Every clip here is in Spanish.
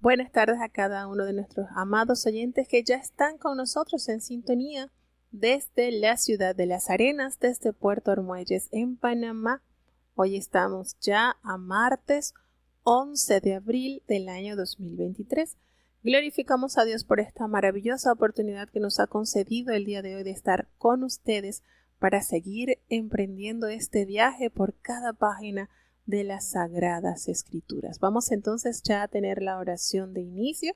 Buenas tardes a cada uno de nuestros amados oyentes que ya están con nosotros en sintonía desde la ciudad de Las Arenas, desde Puerto Armuelles, en Panamá. Hoy estamos ya a martes 11 de abril del año 2023. Glorificamos a Dios por esta maravillosa oportunidad que nos ha concedido el día de hoy de estar con ustedes para seguir emprendiendo este viaje por cada página de las Sagradas Escrituras. Vamos entonces ya a tener la oración de inicio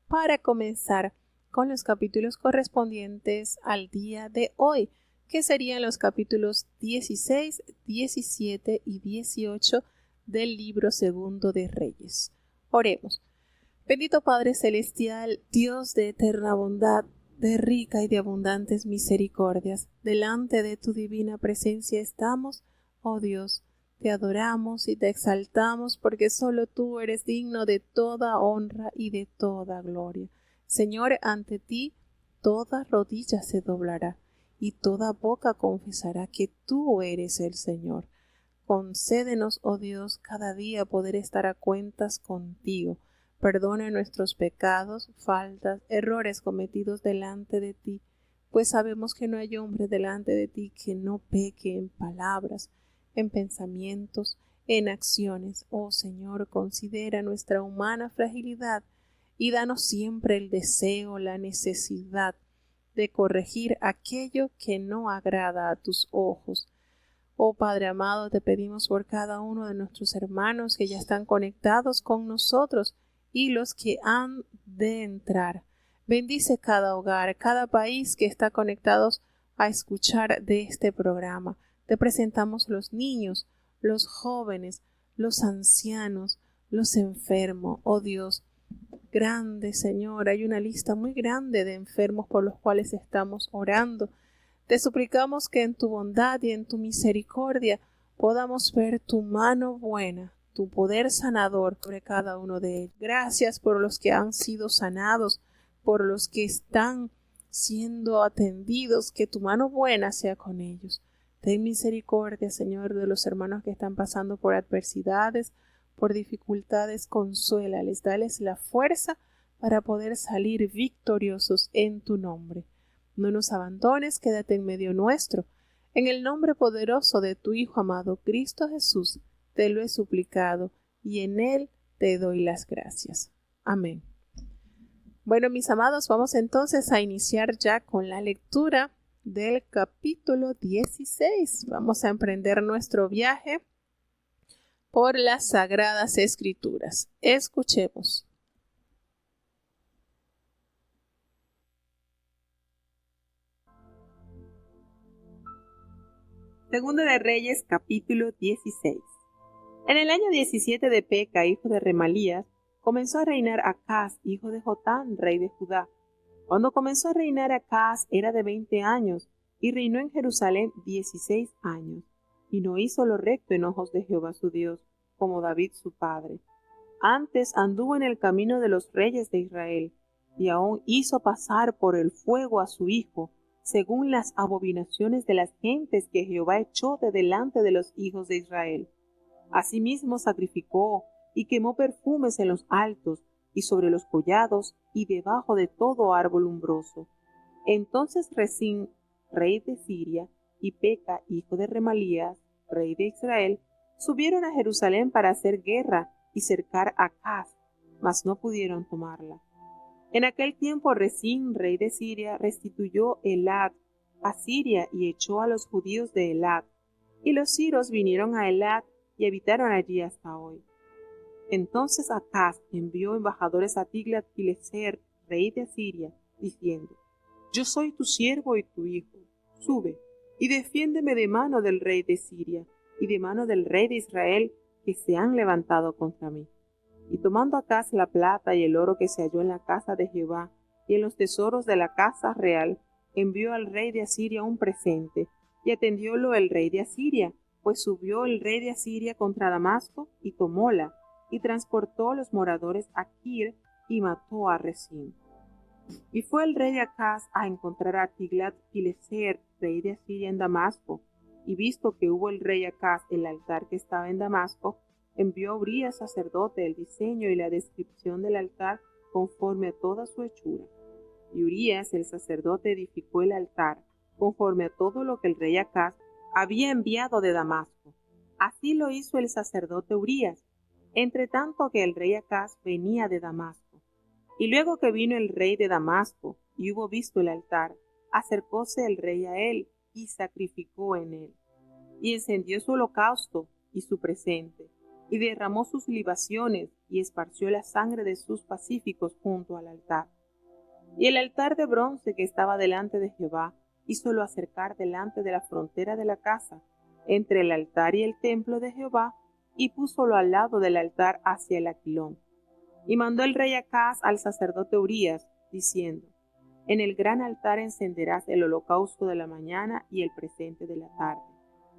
para comenzar con los capítulos correspondientes al día de hoy, que serían los capítulos 16, 17 y 18 del libro segundo de Reyes. Oremos. Bendito Padre Celestial, Dios de eterna bondad, de rica y de abundantes misericordias, delante de tu divina presencia estamos, oh Dios. Te adoramos y te exaltamos porque solo tú eres digno de toda honra y de toda gloria. Señor, ante ti toda rodilla se doblará y toda boca confesará que tú eres el Señor. Concédenos, oh Dios, cada día poder estar a cuentas contigo. Perdona nuestros pecados, faltas, errores cometidos delante de ti, pues sabemos que no hay hombre delante de ti que no peque en palabras, en pensamientos, en acciones. Oh Señor, considera nuestra humana fragilidad y danos siempre el deseo, la necesidad de corregir aquello que no agrada a tus ojos. Oh Padre amado, te pedimos por cada uno de nuestros hermanos que ya están conectados con nosotros y los que han de entrar. Bendice cada hogar, cada país que está conectados a escuchar de este programa. Te presentamos los niños, los jóvenes, los ancianos, los enfermos. Oh Dios, grande Señor, hay una lista muy grande de enfermos por los cuales estamos orando. Te suplicamos que en tu bondad y en tu misericordia podamos ver tu mano buena, tu poder sanador sobre cada uno de ellos. Gracias por los que han sido sanados, por los que están siendo atendidos, que tu mano buena sea con ellos. Ten misericordia, Señor, de los hermanos que están pasando por adversidades, por dificultades, consuélales, dales la fuerza para poder salir victoriosos en tu nombre. No nos abandones, quédate en medio nuestro. En el nombre poderoso de tu Hijo amado, Cristo Jesús, te lo he suplicado y en él te doy las gracias. Amén. Bueno, mis amados, vamos entonces a iniciar ya con la lectura del capítulo 16. Vamos a emprender nuestro viaje por las Sagradas Escrituras. Escuchemos. Segundo de Reyes, capítulo 16. En el año 17 de Peca, hijo de Remalías, comenzó a reinar Acaz, hijo de Jotán, rey de Judá. Cuando comenzó a reinar Acaz era de 20 años, y reinó en Jerusalén 16 años, y no hizo lo recto en ojos de Jehová su Dios, como David su padre. Antes anduvo en el camino de los reyes de Israel, y aún hizo pasar por el fuego a su hijo, según las abominaciones de las gentes que Jehová echó de delante de los hijos de Israel. Asimismo sacrificó y quemó perfumes en los altos y sobre los collados y debajo de todo árbol umbroso. Entonces Resín, rey de Siria, y Peca, hijo de Remalías, rey de Israel, subieron a Jerusalén para hacer guerra y cercar a Acaz, mas no pudieron tomarla. En aquel tiempo Resín, rey de Siria, restituyó Elat a Siria y echó a los judíos de Elat, y los siros vinieron a Elat y habitaron allí hasta hoy. Entonces Acaz envió embajadores a Tiglat-Pileser, rey de Asiria, diciendo: Yo soy tu siervo y tu hijo, sube, y defiéndeme de mano del rey de Siria, y de mano del rey de Israel, que se han levantado contra mí. Y tomando Acaz la plata y el oro que se halló en la casa de Jehová, y en los tesoros de la casa real, envió al rey de Asiria un presente, y atendiólo el rey de Asiria, pues subió el rey de Asiria contra Damasco, y tomóla, y transportó los moradores a Kir, y mató a Resín. Y fue el rey de Acaz a encontrar a Tiglat-Pileser, rey de Asiria, en Damasco, y visto que hubo el rey Acaz el altar que estaba en Damasco, envió a Urías sacerdote el diseño y la descripción del altar conforme a toda su hechura. Y Urías el sacerdote edificó el altar conforme a todo lo que el rey Acaz había enviado de Damasco. Así lo hizo el sacerdote Urías, entre tanto que el rey Acaz venía de Damasco. Y luego que vino el rey de Damasco y hubo visto el altar, acercóse el rey a él y sacrificó en él. Y encendió su holocausto y su presente, y derramó sus libaciones y esparció la sangre de sus pacíficos junto al altar. Y el altar de bronce que estaba delante de Jehová hízolo acercar delante de la frontera de la casa, entre el altar y el templo de Jehová, y púsolo al lado del altar hacia el aquilón. Y mandó el rey Acaz al sacerdote Urías, diciendo: En el gran altar encenderás el holocausto de la mañana y el presente de la tarde,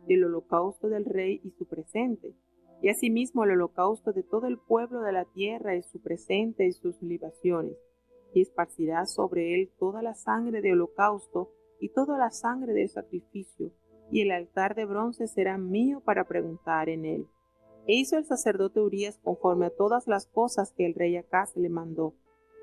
el holocausto del rey y su presente, y asimismo el holocausto de todo el pueblo de la tierra y su presente y sus libaciones, y esparcirás sobre él toda la sangre de holocausto y toda la sangre del sacrificio, y el altar de bronce será mío para preguntar en él. E hizo el sacerdote Urías conforme a todas las cosas que el rey Acaz le mandó,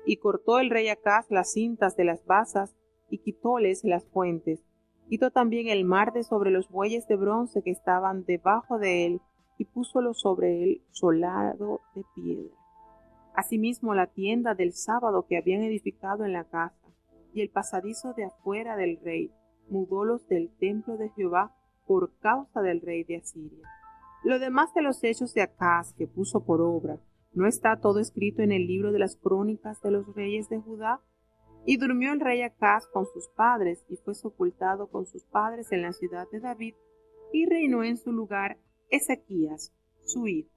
y cortó el rey Acaz las cintas de las basas, y quitóles las fuentes. Quitó también el mar de sobre los bueyes de bronce que estaban debajo de él, y púsolo sobre él solado de piedra. Asimismo la tienda del sábado que habían edificado en la casa, y el pasadizo de afuera del rey, mudólos del templo de Jehová por causa del rey de Asiria. Lo demás de los hechos de Acaz que puso por obra, ¿no está todo escrito en el libro de las crónicas de los reyes de Judá? Y durmió el rey Acaz con sus padres, y fue sepultado con sus padres en la ciudad de David, y reinó en su lugar Ezequías, su hijo.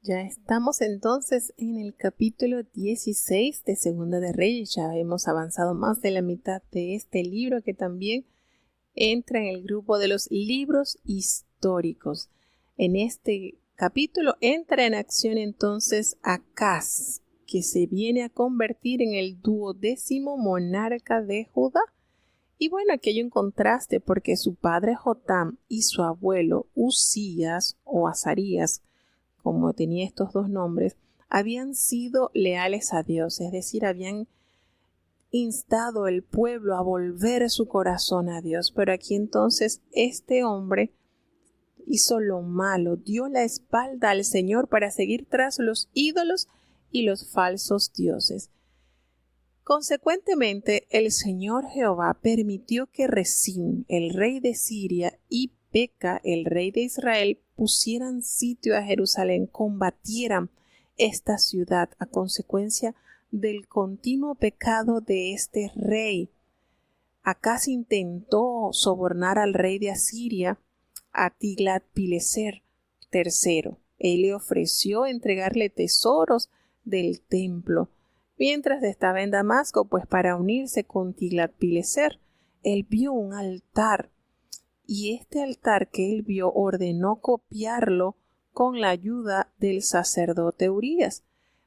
Ya estamos entonces en el capítulo 16 de Segunda de Reyes. Ya hemos avanzado más de la mitad de este libro, que también entra en el grupo de los libros históricos. En este capítulo entra en acción entonces Acaz, que se viene a convertir en el 12º monarca de Judá. Y bueno, aquí hay un contraste porque su padre Jotam y su abuelo Uzías o Azarías, como tenía estos dos nombres, habían sido leales a Dios, es decir, habían instado el pueblo a volver su corazón a Dios. Pero aquí entonces este hombre hizo lo malo, dio la espalda al Señor para seguir tras los ídolos y los falsos dioses. Consecuentemente, el Señor Jehová permitió que Resín, el rey de Siria, y Peca, el rey de Israel, pusieran sitio a Jerusalén, combatieran esta ciudad a consecuencia del continuo pecado de este rey. Acaz intentó sobornar al rey de Asiria, a Tiglat-Pileser III. Él le ofreció entregarle tesoros del templo. Mientras estaba en Damasco, pues para unirse con Tiglat-Pileser, él vio un altar, y este altar que él vio ordenó copiarlo con la ayuda del sacerdote Urías.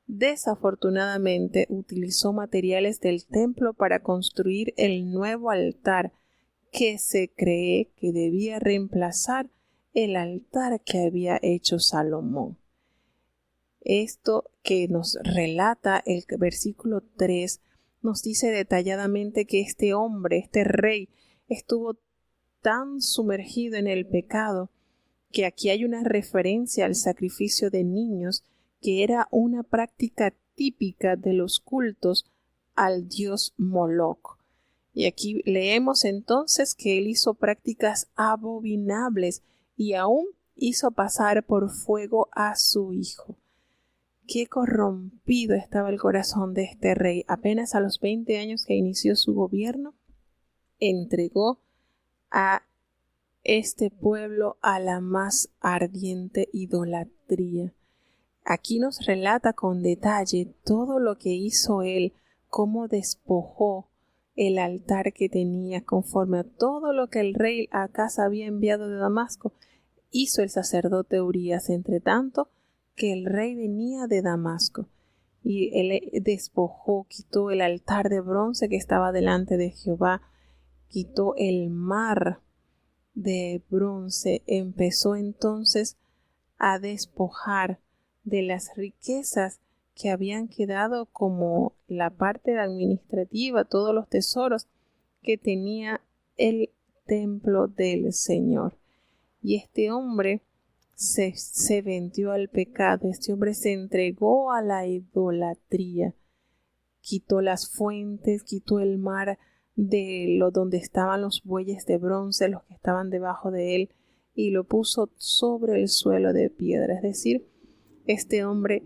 Desafortunadamente utilizó materiales del templo para construir el nuevo altar, que se cree que debía reemplazar el altar que había hecho Salomón. Esto que nos relata el versículo 3 nos dice detalladamente que este hombre, este rey, estuvo tan sumergido en el pecado que aquí hay una referencia al sacrificio de niños, que era una práctica típica de los cultos al dios Moloc. Y aquí leemos entonces que él hizo prácticas abominables y aún hizo pasar por fuego a su hijo. Qué corrompido estaba el corazón de este rey. Apenas a los 20 años que inició su gobierno, entregó a este pueblo a la más ardiente idolatría. Aquí nos relata con detalle todo lo que hizo él, cómo despojó el altar que tenía conforme a todo lo que el rey Acaz había enviado de Damasco. Hizo el sacerdote Urías, entre tanto que el rey venía de Damasco, y él despojó, quitó el altar de bronce que estaba delante de Jehová, quitó el mar de bronce empezó entonces a despojar de las riquezas que habían quedado como la parte administrativa, todos los tesoros que tenía el templo del Señor. Y este hombre se vendió al pecado, este hombre se entregó a la idolatría, quitó las fuentes, quitó el mar de donde estaban los bueyes de bronce, los que estaban debajo de él, y lo puso sobre el suelo de piedra. Es decir, este hombre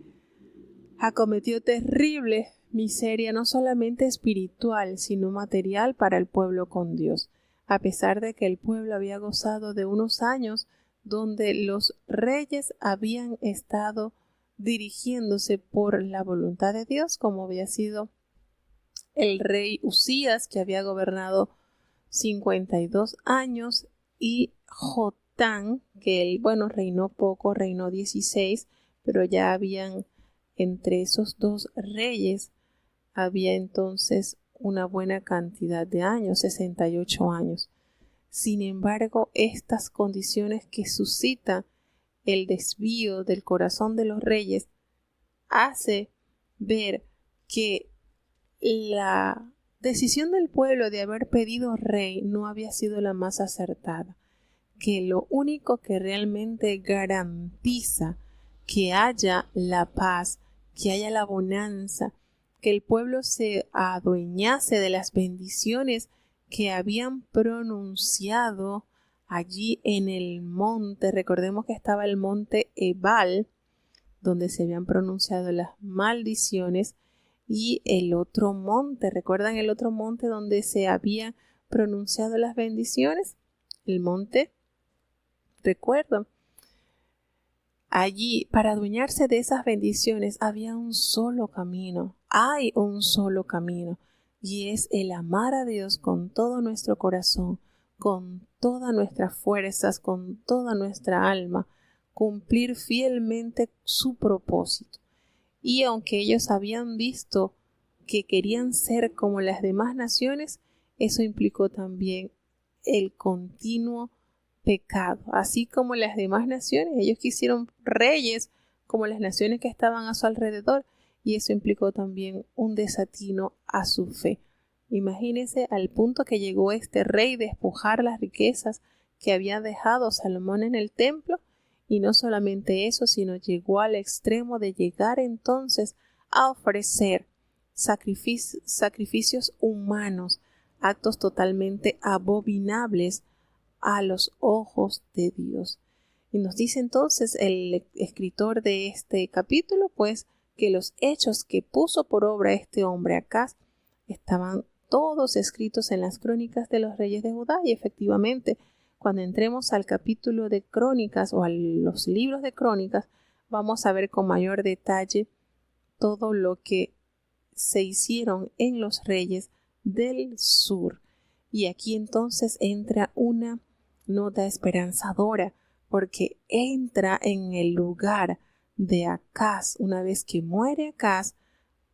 acometió terrible miseria, no solamente espiritual, sino material para el pueblo con Dios, a pesar de que el pueblo había gozado de unos años donde los reyes habían estado dirigiéndose por la voluntad de Dios, como había sido el rey Usías, que había gobernado 52 años, y Jotán, que él, reinó poco, reinó 16, pero ya habían entre esos dos reyes, había entonces una buena cantidad de años, 68 años. Sin embargo, estas condiciones que suscita el desvío del corazón de los reyes hace ver que la decisión del pueblo de haber pedido rey no había sido la más acertada, que lo único que realmente garantiza que haya la paz, que haya la bonanza, que el pueblo se adueñase de las bendiciones que habían pronunciado allí en el monte. Recordemos que estaba el monte Ebal, donde se habían pronunciado las maldiciones, y el otro monte, ¿recuerdan el otro monte donde se habían pronunciado las bendiciones? El monte, recuerdo. Allí, para adueñarse de esas bendiciones, había un solo camino. Hay un solo camino, y es el amar a Dios con todo nuestro corazón, con todas nuestras fuerzas, con toda nuestra alma, cumplir fielmente su propósito. Y aunque ellos habían visto que querían ser como las demás naciones, eso implicó también el continuo pecado. Así como las demás naciones, ellos quisieron reyes como las naciones que estaban a su alrededor, y eso implicó también un desatino a su fe. Imagínense al punto que llegó este rey de despojar las riquezas que había dejado Salomón en el templo. Y no solamente eso, sino llegó al extremo de llegar entonces a ofrecer sacrificios humanos, actos totalmente abominables a los ojos de Dios. Y nos dice entonces el escritor de este capítulo, pues, que los hechos que puso por obra este hombre Acaz estaban todos escritos en las crónicas de los reyes de Judá, y efectivamente, cuando entremos al capítulo de Crónicas o a los libros de Crónicas, vamos a ver con mayor detalle todo lo que se hicieron en los reyes del sur. Y aquí entonces entra una nota esperanzadora, porque entra en el lugar de Acaz. Una vez que muere Acaz,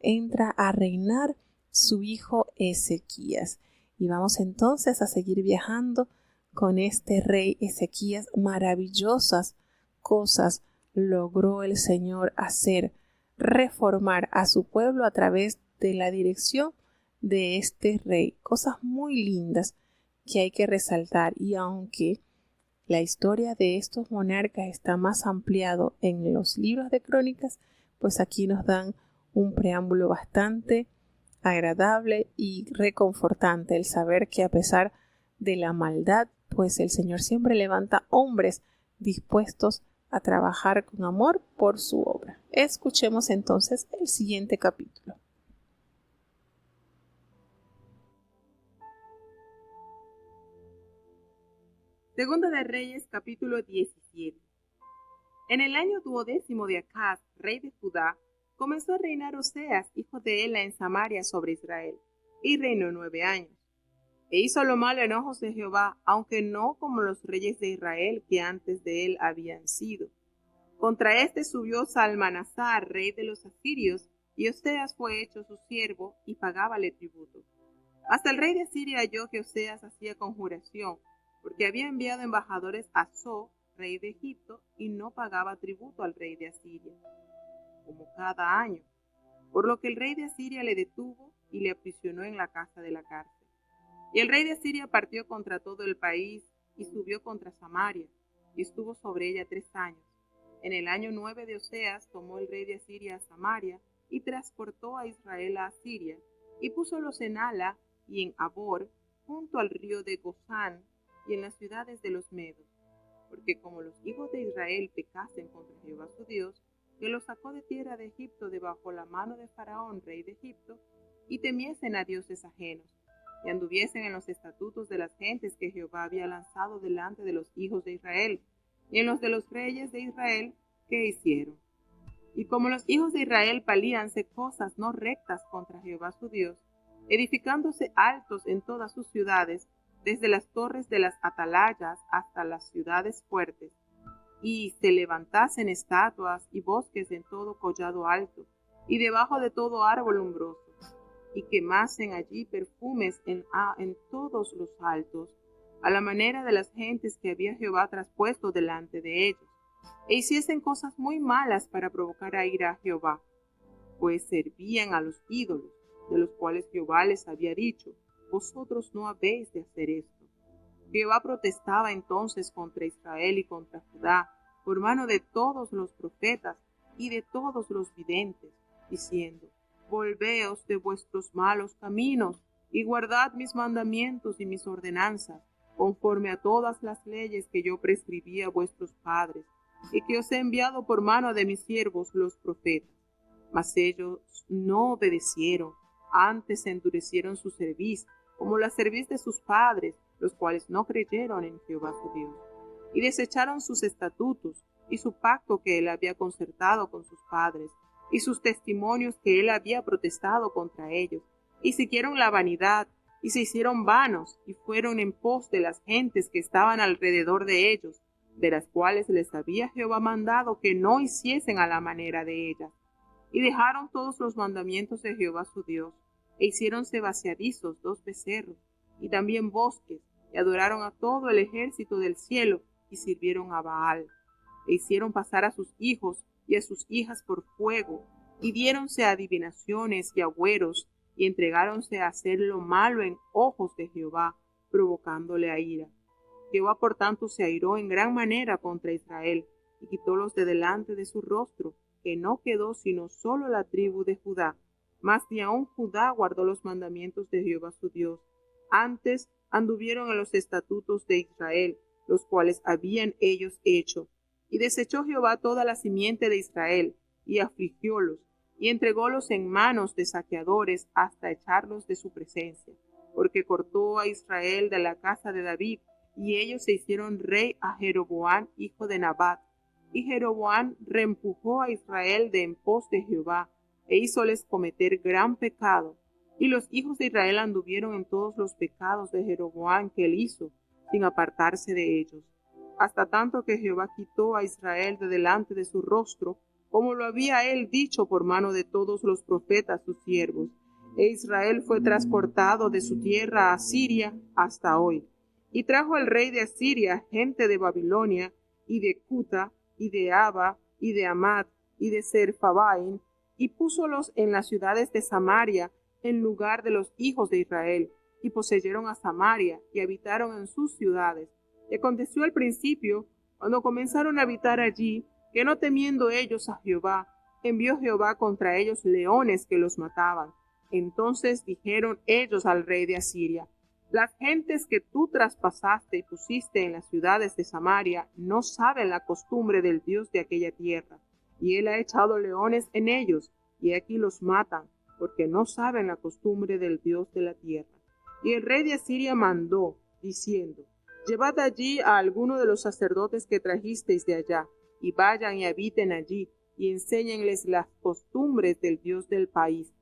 entra a reinar su hijo Ezequías. Y vamos entonces a seguir viajando con este rey Ezequías. Maravillosas cosas logró el Señor hacer, reformar a su pueblo a través de la dirección de este rey. Cosas muy lindas que hay que resaltar, y aunque la historia de estos monarcas está más ampliado en los libros de Crónicas, pues aquí nos dan un preámbulo bastante agradable y reconfortante, el saber que a pesar de la maldad, pues el Señor siempre levanta hombres dispuestos a trabajar con amor por su obra. Escuchemos entonces el siguiente capítulo. Segunda de Reyes, capítulo 17. En el año 12º de Acaz, rey de Judá, comenzó a reinar Oseas, hijo de Ela, en Samaria sobre Israel, y reinó 9 años. E hizo lo malo en ojos de Jehová, aunque no como los reyes de Israel que antes de él habían sido. Contra éste subió Salmanasar, rey de los asirios, y Oseas fue hecho su siervo, y pagábale tributo. Hasta el rey de Asiria halló que Oseas hacía conjuración, porque había enviado embajadores a So, rey de Egipto, y no pagaba tributo al rey de Asiria, como cada año, por lo que el rey de Asiria le detuvo y le aprisionó en la casa de la cárcel. Y el rey de Asiria partió contra todo el país y subió contra Samaria, y estuvo sobre ella 3 años. En el año 9 de Oseas tomó el rey de Asiria a Samaria y transportó a Israel a Asiria, y púsolos en Hala y en Abor, junto al río de Gozán, y en las ciudades de los medos, porque como los hijos de Israel pecasen contra Jehová su Dios, que los sacó de tierra de Egipto debajo la mano de Faraón, rey de Egipto, y temiesen a dioses ajenos, y anduviesen en los estatutos de las gentes que Jehová había lanzado delante de los hijos de Israel, y en los de los reyes de Israel que hicieron. Y como los hijos de Israel palíanse cosas no rectas contra Jehová su Dios, edificándose altos en todas sus ciudades, desde las torres de las atalayas hasta las ciudades fuertes, y se levantasen estatuas y bosques en todo collado alto, y debajo de todo árbol umbroso, y quemasen allí perfumes en todos los altos, a la manera de las gentes que había Jehová traspuesto delante de ellos, e hiciesen cosas muy malas para provocar a ira a Jehová, pues servían a los ídolos, de los cuales Jehová les había dicho, vosotros no habéis de hacer esto. Jehová protestaba entonces contra Israel y contra Judá, por mano de todos los profetas y de todos los videntes, diciendo, volveos de vuestros malos caminos, y guardad mis mandamientos y mis ordenanzas, conforme a todas las leyes que yo prescribí a vuestros padres, y que os he enviado por mano de mis siervos los profetas. Mas ellos no obedecieron, antes endurecieron su cerviz, como la cerviz de sus padres, los cuales no creyeron en Jehová su Dios, y desecharon sus estatutos, y su pacto que él había concertado con sus padres, y sus testimonios que él había protestado contra ellos, y siguieron la vanidad, y se hicieron vanos, y fueron en pos de las gentes que estaban alrededor de ellos, de las cuales les había Jehová mandado que no hiciesen a la manera de ellas, y dejaron todos los mandamientos de Jehová su Dios, e hiciéronse vaciadizos 2 becerros, y también bosques, y adoraron a todo el ejército del cielo, y sirvieron a Baal, e hicieron pasar a sus hijos y a sus hijas por fuego, y diéronse a adivinaciones y agüeros, y entregáronse a hacer lo malo en ojos de Jehová, provocándole a ira. Jehová por tanto se airó en gran manera contra Israel, y quitólos de delante de su rostro, que no quedó sino solo la tribu de Judá, mas ni aun Judá guardó los mandamientos de Jehová su Dios. Antes anduvieron en los estatutos de Israel, los cuales habían ellos hecho. Y desechó Jehová toda la simiente de Israel, y afligiólos, y entrególos en manos de saqueadores hasta echarlos de su presencia, porque cortó a Israel de la casa de David, y ellos se hicieron rey a Jeroboam, hijo de Nabat. Y Jeroboam reempujó a Israel de en pos de Jehová, e hízoles cometer gran pecado. Y los hijos de Israel anduvieron en todos los pecados de Jeroboam que él hizo, sin apartarse de ellos, hasta tanto que Jehová quitó a Israel de delante de su rostro, como lo había él dicho por mano de todos los profetas sus siervos. E Israel fue transportado de su tierra a Asiria hasta hoy. Y trajo el rey de Asiria gente de Babilonia, y de Cuta, y de Aba, y de Amat, y de Serfabaim, y púsolos en las ciudades de Samaria, en lugar de los hijos de Israel, y poseyeron a Samaria, y habitaron en sus ciudades. Y aconteció al principio, cuando comenzaron a habitar allí, que no temiendo ellos a Jehová, envió Jehová contra ellos leones que los mataban. Entonces dijeron ellos al rey de Asiria, las gentes que tú traspasaste y pusiste en las ciudades de Samaria no saben la costumbre del Dios de aquella tierra, y él ha echado leones en ellos, y aquí los matan, porque no saben la costumbre del Dios de la tierra. Y el rey de Asiria mandó, diciendo, llevad allí a alguno de los sacerdotes que trajisteis de allá, y vayan y habiten allí, y enséñenles las costumbres del Dios del país.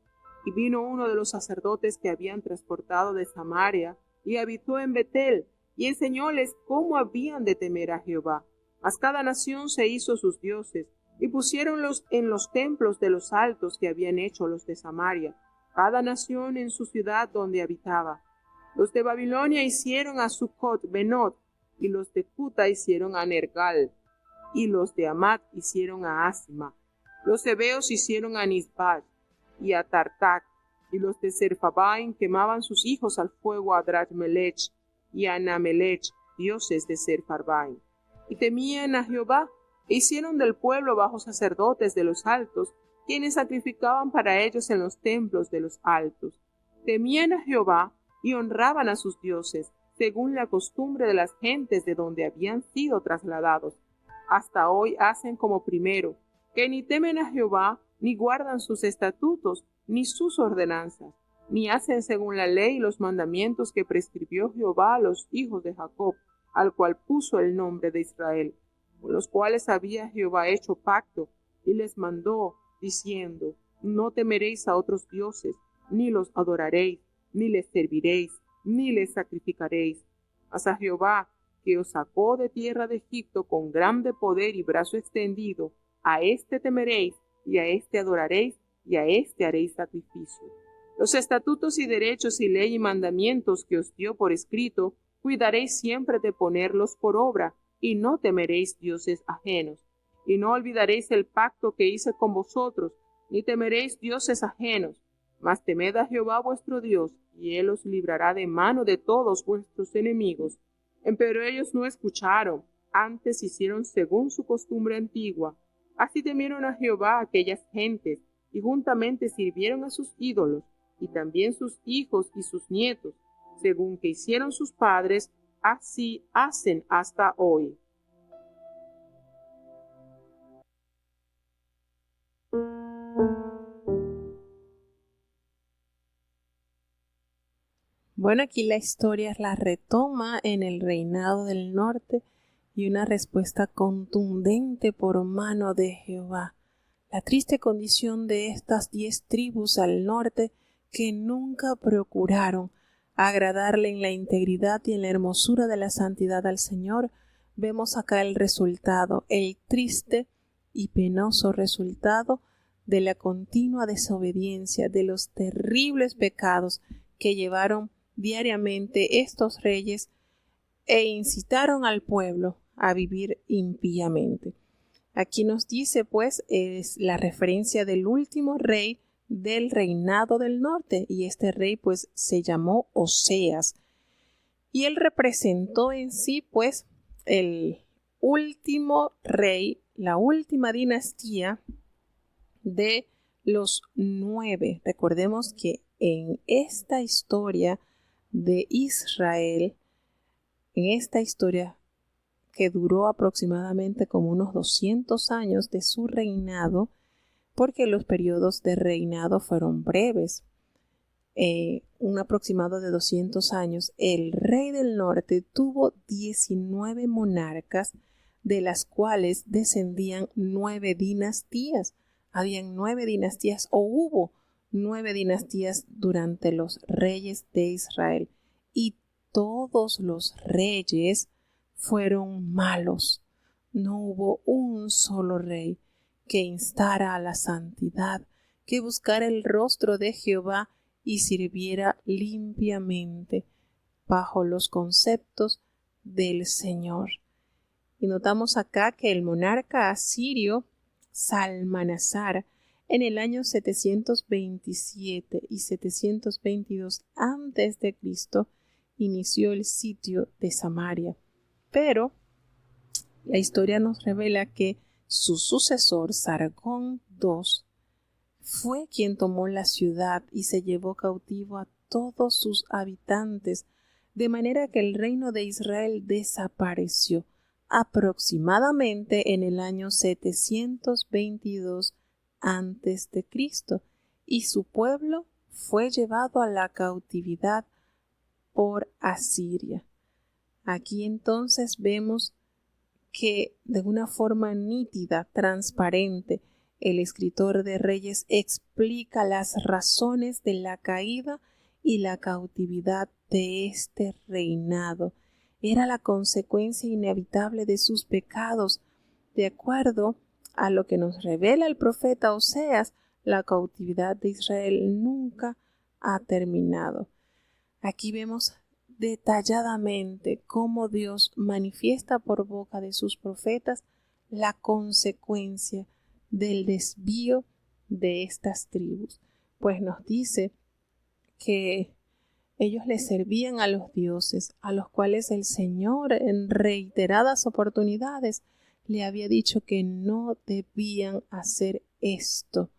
Y vino uno de los sacerdotes que habían transportado de Samaria, y habitó en Betel, y enseñóles cómo habían de temer a Jehová. Mas cada nación se hizo sus dioses, y pusiéronlos en los templos de los altos que habían hecho los de Samaria, cada nación en su ciudad donde habitaba. Los de Babilonia hicieron a Sucot Benot, y los de Cuta hicieron a Nergal, y los de Amat hicieron a Asima. Los hebeos hicieron a Nisbach y a Tartac, y los de Serfabaim quemaban sus hijos al fuego a Drachmelech y a Namelech, dioses de Serfabaim. Y temían a Jehová, e hicieron del pueblo bajos sacerdotes de los altos, quienes sacrificaban para ellos en los templos de los altos. Temían a Jehová y honraban a sus dioses, según la costumbre de las gentes de donde habían sido trasladados. Hasta hoy hacen como primero, que ni temen a Jehová, ni guardan sus estatutos, ni sus ordenanzas, ni hacen según la ley y los mandamientos que prescribió Jehová a los hijos de Jacob, al cual puso el nombre de Israel, con los cuales había Jehová hecho pacto, y les mandó, diciendo, no temeréis a otros dioses, ni los adoraréis, ni les serviréis, ni les sacrificaréis. Mas a Jehová, que os sacó de tierra de Egipto con grande poder y brazo extendido, a éste temeréis, y a éste adoraréis, y a éste haréis sacrificio. Los estatutos y derechos y ley y mandamientos que os dio por escrito, cuidaréis siempre de ponerlos por obra, y no temeréis dioses ajenos. Y no olvidaréis el pacto que hice con vosotros, ni temeréis dioses ajenos. Mas temed a Jehová vuestro Dios, y él os librará de mano de todos vuestros enemigos. Empero ellos no escucharon, antes hicieron según su costumbre antigua. Así temieron a Jehová aquellas gentes, y juntamente sirvieron a sus ídolos, y también sus hijos y sus nietos, según que hicieron sus padres, así hacen hasta hoy. Bueno, aquí la historia la retoma en el reinado del norte y una respuesta contundente por mano de Jehová. La triste condición de estas 10 tribus al norte que nunca procuraron agradarle en la integridad y en la hermosura de la santidad al Señor, vemos acá el resultado, el triste y penoso resultado de la continua desobediencia, de los terribles pecados que llevaron diariamente estos reyes e incitaron al pueblo a vivir impíamente. Aquí nos dice, pues, es la referencia del último rey del reinado del norte, y este rey, pues, se llamó Oseas, y él representó en sí, pues, el último rey, la última dinastía de los 9. Recordemos que en esta historia de Israel, en esta historia que duró aproximadamente como unos 200 años de su reinado, porque los periodos de reinado fueron breves, un aproximado de 200 años, el rey del norte tuvo 19 monarcas, de las cuales descendían 9 dinastías. Habían 9 dinastías, o hubo 9 dinastías durante los reyes de Israel, y todos los reyes fueron malos. No hubo un solo rey que instara a la santidad, que buscara el rostro de Jehová y sirviera limpiamente bajo los conceptos del Señor. Y notamos acá que el monarca asirio Salmanasar, en el año 727 y 722 a.C., inició el sitio de Samaria. Pero la historia nos revela que su sucesor, Sargón II, fue quien tomó la ciudad y se llevó cautivo a todos sus habitantes, de manera que el reino de Israel desapareció aproximadamente en el año 722 a.C., y su pueblo fue llevado a la cautividad por Asiria. Aquí entonces vemos que de una forma nítida, transparente, el escritor de Reyes explica las razones de la caída y la cautividad de este reinado. Era la consecuencia inevitable de sus pecados. De acuerdo a lo que nos revela el profeta Oseas, la cautividad de Israel nunca ha terminado. Aquí vemos detalladamente cómo Dios manifiesta por boca de sus profetas la consecuencia del desvío de estas tribus. Pues nos dice que ellos le servían a los dioses, a los cuales el Señor en reiteradas oportunidades le había dicho que no debían hacer esto,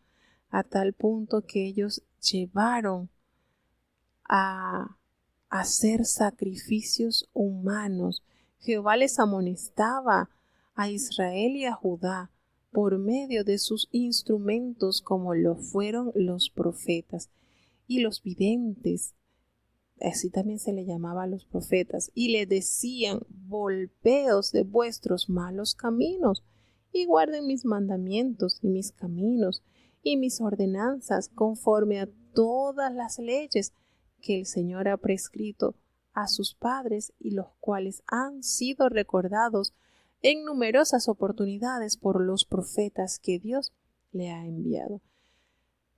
a tal punto que ellos llevaron a hacer sacrificios humanos. Jehová les amonestaba a Israel y a Judá por medio de sus instrumentos, como lo fueron los profetas y los videntes. Así también se le llamaba a los profetas, y le decían: volveos de vuestros malos caminos y guarden mis mandamientos y mis caminos y mis ordenanzas, conforme a todas las leyes que el Señor ha prescrito a sus padres, y los cuales han sido recordados en numerosas oportunidades por los profetas que Dios le ha enviado.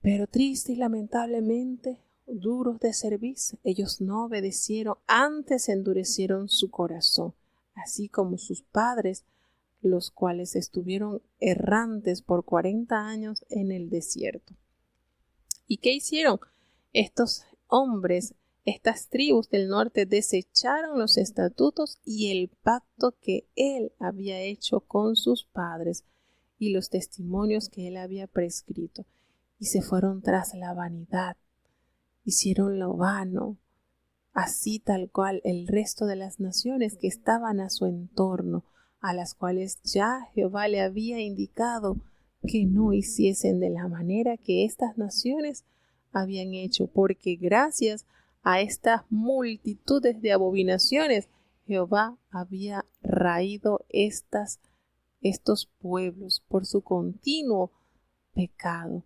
Pero triste y lamentablemente, duros de cerviz, ellos no obedecieron, antes endurecieron su corazón, así como sus padres, los cuales estuvieron errantes por 40 años en el desierto. ¿Y qué hicieron? Estos hombres, estas tribus del norte, desecharon los estatutos y el pacto que él había hecho con sus padres y los testimonios que él había prescrito, y se fueron tras la vanidad. Hicieron lo vano, así tal cual el resto de las naciones que estaban a su entorno, a las cuales ya Jehová le había indicado que no hiciesen de la manera que estas naciones habían hecho, porque gracias a estas multitudes de abominaciones, Jehová había raído estos pueblos por su continuo pecado.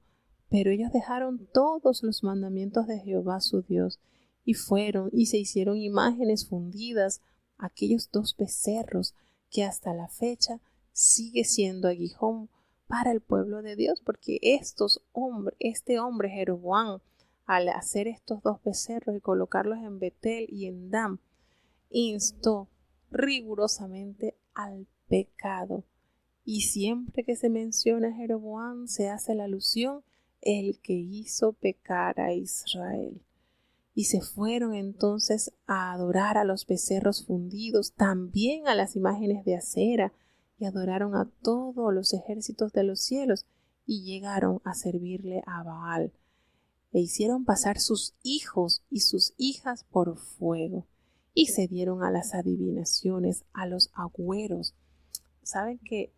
Pero ellos dejaron todos los mandamientos de Jehová su Dios, y fueron y se hicieron imágenes fundidas, aquellos 2 becerros que hasta la fecha sigue siendo aguijón para el pueblo de Dios, porque este hombre Jeroboam, al hacer estos 2 becerros y colocarlos en Betel y en Dan, instó rigurosamente al pecado. Y siempre que se menciona Jeroboam se hace la alusión: el que hizo pecar a Israel. Y se fueron entonces a adorar a los becerros fundidos, también a las imágenes de acera, y adoraron a todos los ejércitos de los cielos, y llegaron a servirle a Baal, e hicieron pasar sus hijos y sus hijas por fuego, y se dieron a las adivinaciones, a los agüeros. Saben que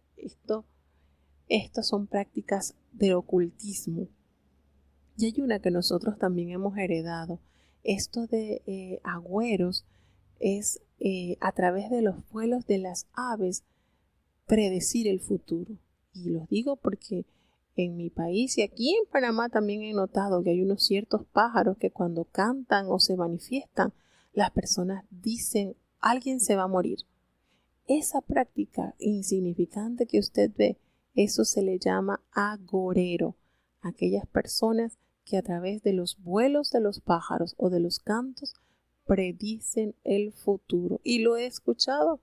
estas son prácticas del ocultismo. Y hay una que nosotros también hemos heredado. Esto de agüeros es a través de los vuelos de las aves predecir el futuro. Y lo digo porque en mi país y aquí en Panamá también he notado que hay unos ciertos pájaros que cuando cantan o se manifiestan, las personas dicen: alguien se va a morir. Esa práctica insignificante que usted ve, eso se le llama agorero. Aquellas personas que a través de los vuelos de los pájaros o de los cantos predicen el futuro. Y lo he escuchado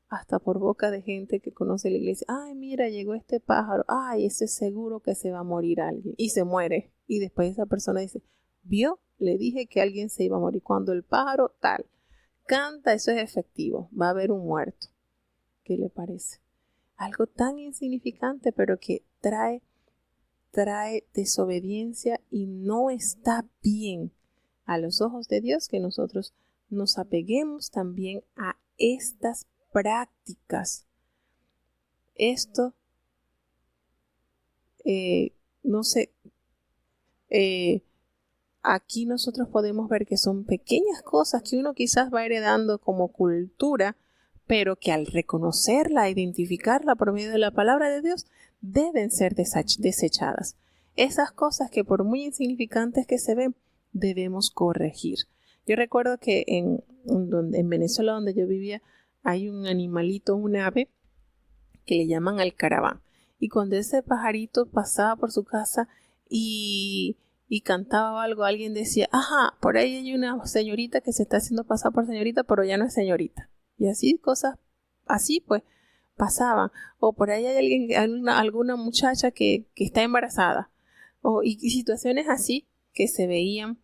hasta por boca de gente que conoce la iglesia. Ay, mira, llegó este pájaro. Ay, ese es seguro que se va a morir alguien. Y se muere. Y después esa persona dice: ¿vio? Le dije que alguien se iba a morir. Cuando el pájaro tal canta, eso es efectivo. Va a haber un muerto. ¿Qué le parece? Algo tan insignificante, pero que trae desobediencia, y no está bien a los ojos de Dios que nosotros nos apeguemos también a estas prácticas. Esto, no sé, aquí nosotros podemos ver que son pequeñas cosas que uno quizás va heredando como cultura, pero que al reconocerla, identificarla por medio de la palabra de Dios, deben ser desechadas. Esas cosas que por muy insignificantes que se ven, debemos corregir. Yo recuerdo que en Venezuela, donde yo vivía, hay un animalito, un ave, que le llaman alcaraván. Y cuando ese pajarito pasaba por su casa y y cantaba algo, alguien decía, ajá, por ahí hay una señorita que se está haciendo pasar por señorita, pero ya no es señorita. Y así cosas, así pues, pasaban. O por ahí hay alguna muchacha que está embarazada. Y situaciones así que se veían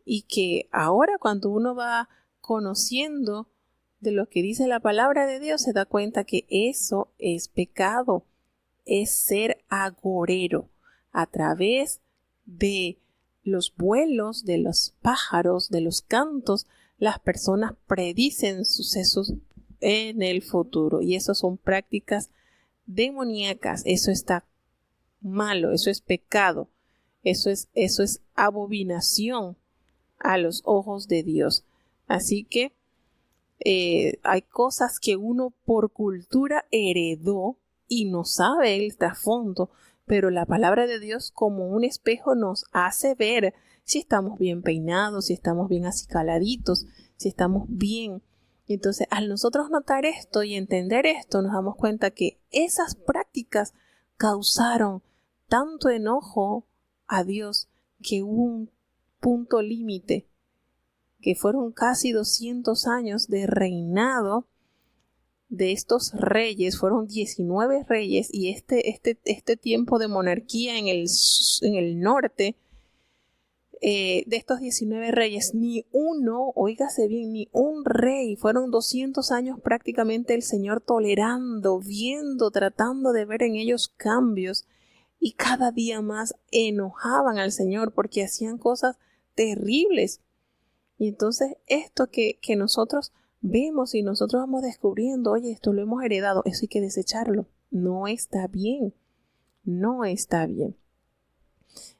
y que ahora cuando uno va conociendo de lo que dice la palabra de Dios, se da cuenta que eso es pecado, es ser agorero. A través de los vuelos, de los pájaros, de los cantos, las personas predicen sucesos en el futuro y eso son prácticas demoníacas. Eso está malo, eso es pecado, eso es abominación a los ojos de Dios. Así que hay cosas que uno por cultura heredó y no sabe el trasfondo, pero la palabra de Dios como un espejo nos hace ver si estamos bien peinados, si estamos bien acicaladitos, si estamos bien. Entonces, al nosotros notar esto y entender esto, nos damos cuenta que esas prácticas causaron tanto enojo a Dios que hubo un punto límite, que fueron casi 200 años de reinado de estos reyes. Fueron 19 reyes y este tiempo de monarquía en el norte, de estos 19 reyes, ni uno, óigase bien, ni un rey. Fueron 200 años prácticamente el Señor tolerando, viendo, tratando de ver en ellos cambios, y cada día más enojaban al Señor porque hacían cosas terribles. Y entonces esto que nosotros vemos y nosotros vamos descubriendo, oye, esto lo hemos heredado, eso hay que desecharlo. No está bien, no está bien.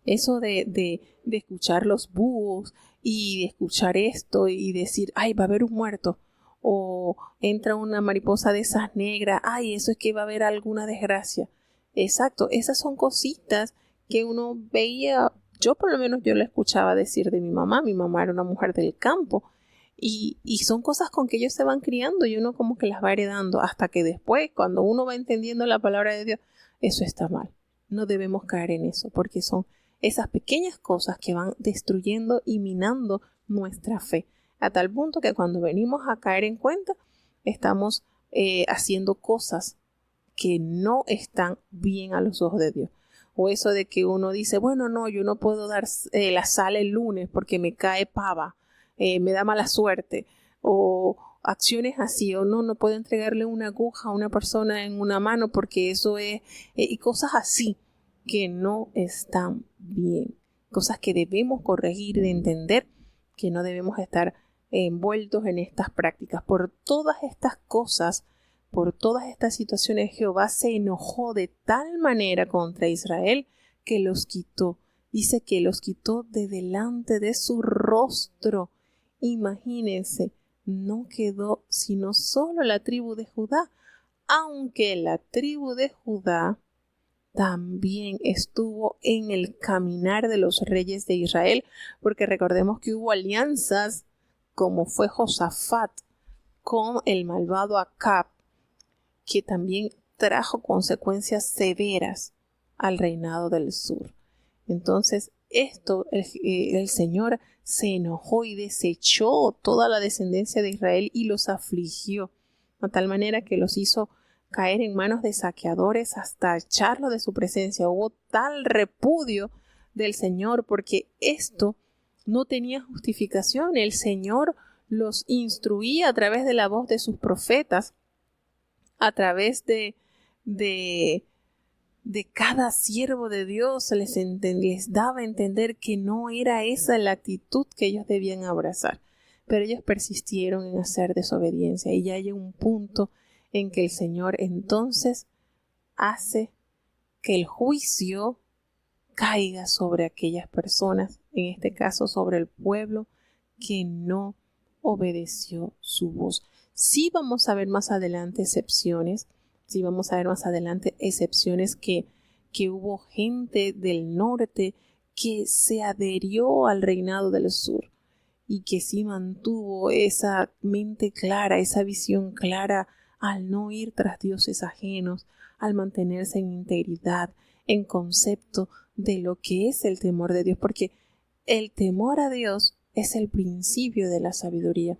Eso de escuchar los búhos y de escuchar esto y decir, ay, va a haber un muerto, o entra una mariposa de esas negras, ay, eso es que va a haber alguna desgracia. Exacto, esas son cositas que uno veía. Yo por lo menos yo lo escuchaba decir de mi mamá era una mujer del campo y son cosas con que ellos se van criando y uno como que las va heredando hasta que después cuando uno va entendiendo la palabra de Dios, eso está mal, no debemos caer en eso porque son esas pequeñas cosas que van destruyendo y minando nuestra fe a tal punto que cuando venimos a caer en cuenta estamos haciendo cosas que no están bien a los ojos de Dios. O eso de que uno dice, bueno, no, yo no puedo dar la sal el lunes porque me cae pava, me da mala suerte, o acciones así, o no puedo entregarle una aguja a una persona en una mano porque eso es, y cosas así que no están bien, cosas que debemos corregir, de entender que no debemos estar envueltos en estas prácticas. Por todas estas cosas, por todas estas situaciones, Jehová se enojó de tal manera contra Israel que los quitó. Dice que los quitó de delante de su rostro. Imagínense, no quedó sino solo la tribu de Judá, aunque la tribu de Judá también estuvo en el caminar de los reyes de Israel, porque recordemos que hubo alianzas como fue Josafat con el malvado Acab, que también trajo consecuencias severas al reinado del sur. Entonces, el Señor se enojó y desechó toda la descendencia de Israel y los afligió, de tal manera que los hizo caer en manos de saqueadores hasta echarlo de su presencia. Hubo tal repudio del Señor porque esto no tenía justificación. El Señor los instruía a través de la voz de sus profetas, a través de cada siervo de Dios les daba a entender que no era esa la actitud que ellos debían abrazar, pero ellos persistieron en hacer desobediencia y ya hay un punto en que el Señor entonces hace que el juicio caiga sobre aquellas personas, en este caso sobre el pueblo que no obedeció su voz. Sí vamos a ver más adelante excepciones, que hubo gente del norte que se adherió al reinado del sur y que sí mantuvo esa mente clara, esa visión clara al no ir tras dioses ajenos, al mantenerse en integridad, en concepto de lo que es el temor de Dios, porque el temor a Dios es el principio de la sabiduría.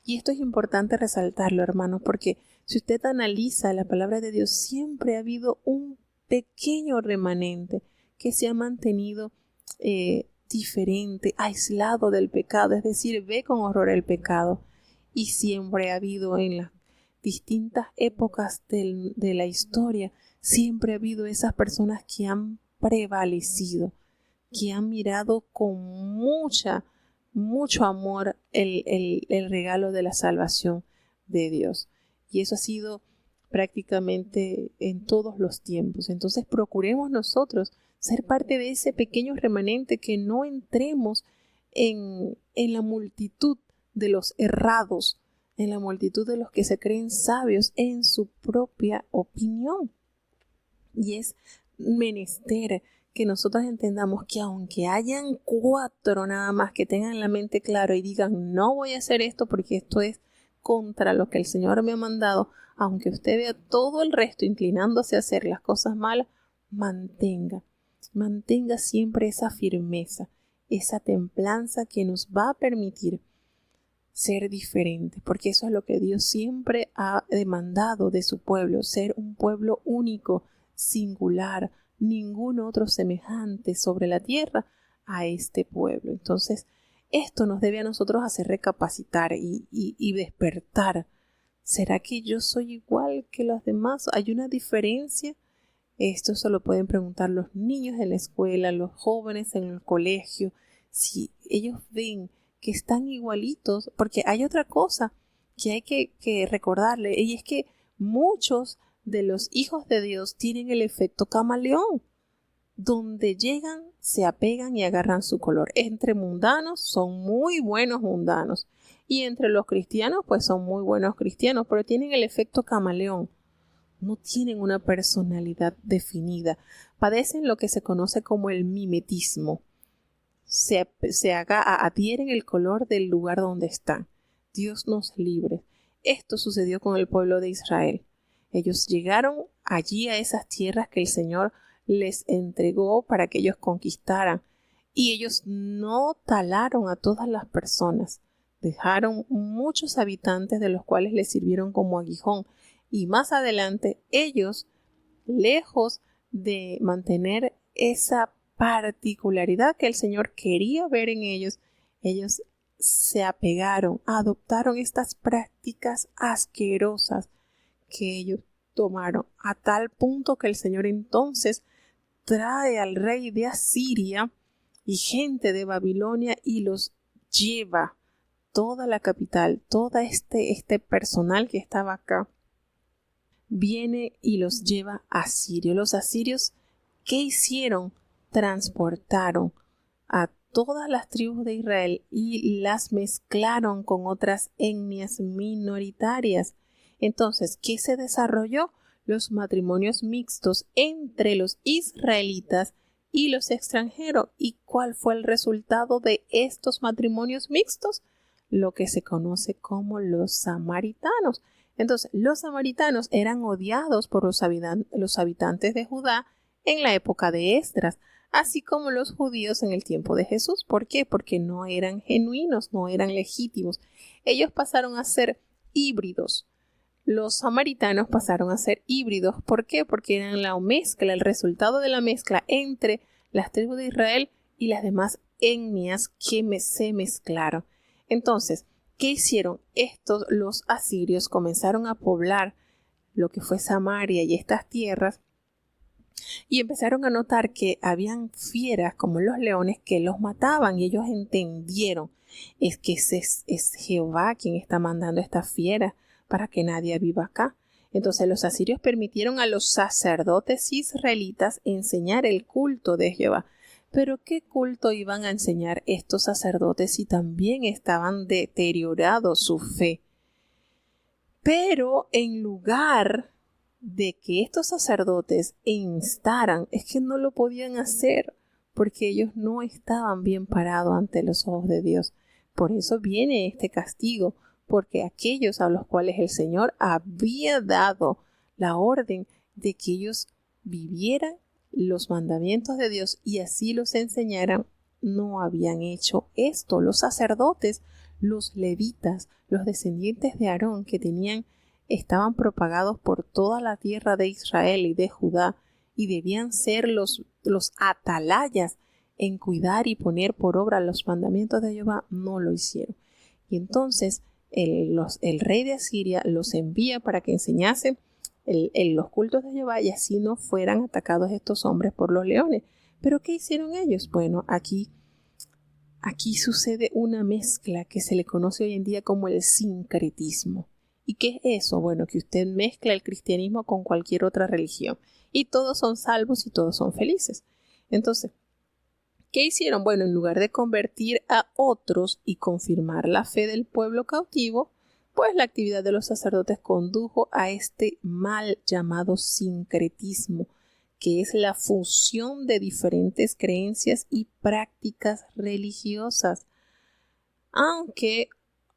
Y esto es importante resaltarlo, hermanos, porque si usted analiza la palabra de Dios, siempre ha habido un pequeño remanente que se ha mantenido diferente, aislado del pecado, es decir, ve con horror el pecado. Y siempre ha habido en las distintas épocas de la historia, siempre ha habido esas personas que han prevalecido, que han mirado con mucho amor el regalo de la salvación de Dios. Y eso ha sido prácticamente en todos los tiempos. Entonces procuremos nosotros ser parte de ese pequeño remanente, que no entremos en la multitud de los errados, en la multitud de los que se creen sabios en su propia opinión. Y es menester que nosotros entendamos que aunque hayan 4 nada más que tengan la mente clara y digan, no voy a hacer esto porque esto es contra lo que el Señor me ha mandado, aunque usted vea todo el resto inclinándose a hacer las cosas malas, mantenga siempre esa firmeza, esa templanza que nos va a permitir ser diferente, porque eso es lo que Dios siempre ha demandado de su pueblo, ser un pueblo único, singular, ningún otro semejante sobre la tierra a este pueblo. Entonces, esto nos debe a nosotros hacer recapacitar y despertar. ¿Será que yo soy igual que los demás? ¿Hay una diferencia? Esto se lo pueden preguntar los niños en la escuela, los jóvenes en el colegio, si ellos ven que están igualitos, porque hay otra cosa que hay que recordarle, y es que muchos de los hijos de Dios tienen el efecto camaleón. Donde llegan, se apegan y agarran su color. Entre mundanos son muy buenos mundanos, y entre los cristianos pues son muy buenos cristianos, pero tienen el efecto camaleón. No tienen una personalidad definida. Padecen lo que se conoce como el mimetismo. Se adhieren el color del lugar donde están. Dios nos libre. Esto sucedió con el pueblo de Israel. Ellos llegaron allí a esas tierras que el Señor les entregó para que ellos conquistaran, y ellos no talaron a todas las personas. Dejaron muchos habitantes, de los cuales les sirvieron como aguijón, y más adelante ellos, lejos de mantener esa particularidad que el Señor quería ver en ellos, ellos se apegaron, adoptaron estas prácticas asquerosas que ellos tomaron, a tal punto que el Señor entonces trae al rey de Asiria y gente de Babilonia y los lleva, toda la capital, todo este personal que estaba acá, viene y los lleva a Asiria. Los asirios, ¿qué hicieron? Transportaron a todas las tribus de Israel y las mezclaron con otras etnias minoritarias. Entonces, ¿qué se desarrolló? Los matrimonios mixtos entre los israelitas y los extranjeros. ¿Y cuál fue el resultado de estos matrimonios mixtos? Lo que se conoce como los samaritanos. Entonces, los samaritanos eran odiados por los habitantes de Judá en la época de Esdras, así como los judíos en el tiempo de Jesús. ¿Por qué? Porque no eran genuinos, no eran legítimos. Ellos pasaron a ser híbridos. Los samaritanos pasaron a ser híbridos. ¿Por qué? Porque eran la mezcla, el resultado de la mezcla entre las tribus de Israel y las demás etnias que se mezclaron. Entonces, ¿qué hicieron estos? Los asirios comenzaron a poblar lo que fue Samaria y estas tierras, y empezaron a notar que habían fieras como los leones que los mataban, y ellos entendieron, es que es Jehová quien está mandando estas fieras para que nadie viva acá. Entonces los asirios permitieron a los sacerdotes israelitas enseñar el culto de Jehová. Pero ¿qué culto iban a enseñar estos sacerdotes si también estaban deteriorados su fe? Pero en lugar de que estos sacerdotes instaran, es que no lo podían hacer, porque ellos no estaban bien parados ante los ojos de Dios. Por eso viene este castigo, porque aquellos a los cuales el Señor había dado la orden de que ellos vivieran los mandamientos de Dios y así los enseñaran, no habían hecho esto. Los sacerdotes, los levitas, los descendientes de Aarón estaban propagados por toda la tierra de Israel y de Judá y debían ser los atalayas en cuidar y poner por obra los mandamientos de Jehová, no lo hicieron. Y entonces el rey de Asiria los envía para que enseñasen los cultos de Jehová y así no fueran atacados estos hombres por los leones. ¿Pero qué hicieron ellos? Bueno, aquí sucede una mezcla que se le conoce hoy en día como el sincretismo. ¿Y qué es eso? Bueno, que usted mezcla el cristianismo con cualquier otra religión y todos son salvos y todos son felices. Entonces, ¿qué hicieron? Bueno, en lugar de convertir a otros y confirmar la fe del pueblo cautivo, pues la actividad de los sacerdotes condujo a este mal llamado sincretismo, que es la fusión de diferentes creencias y prácticas religiosas. Aunque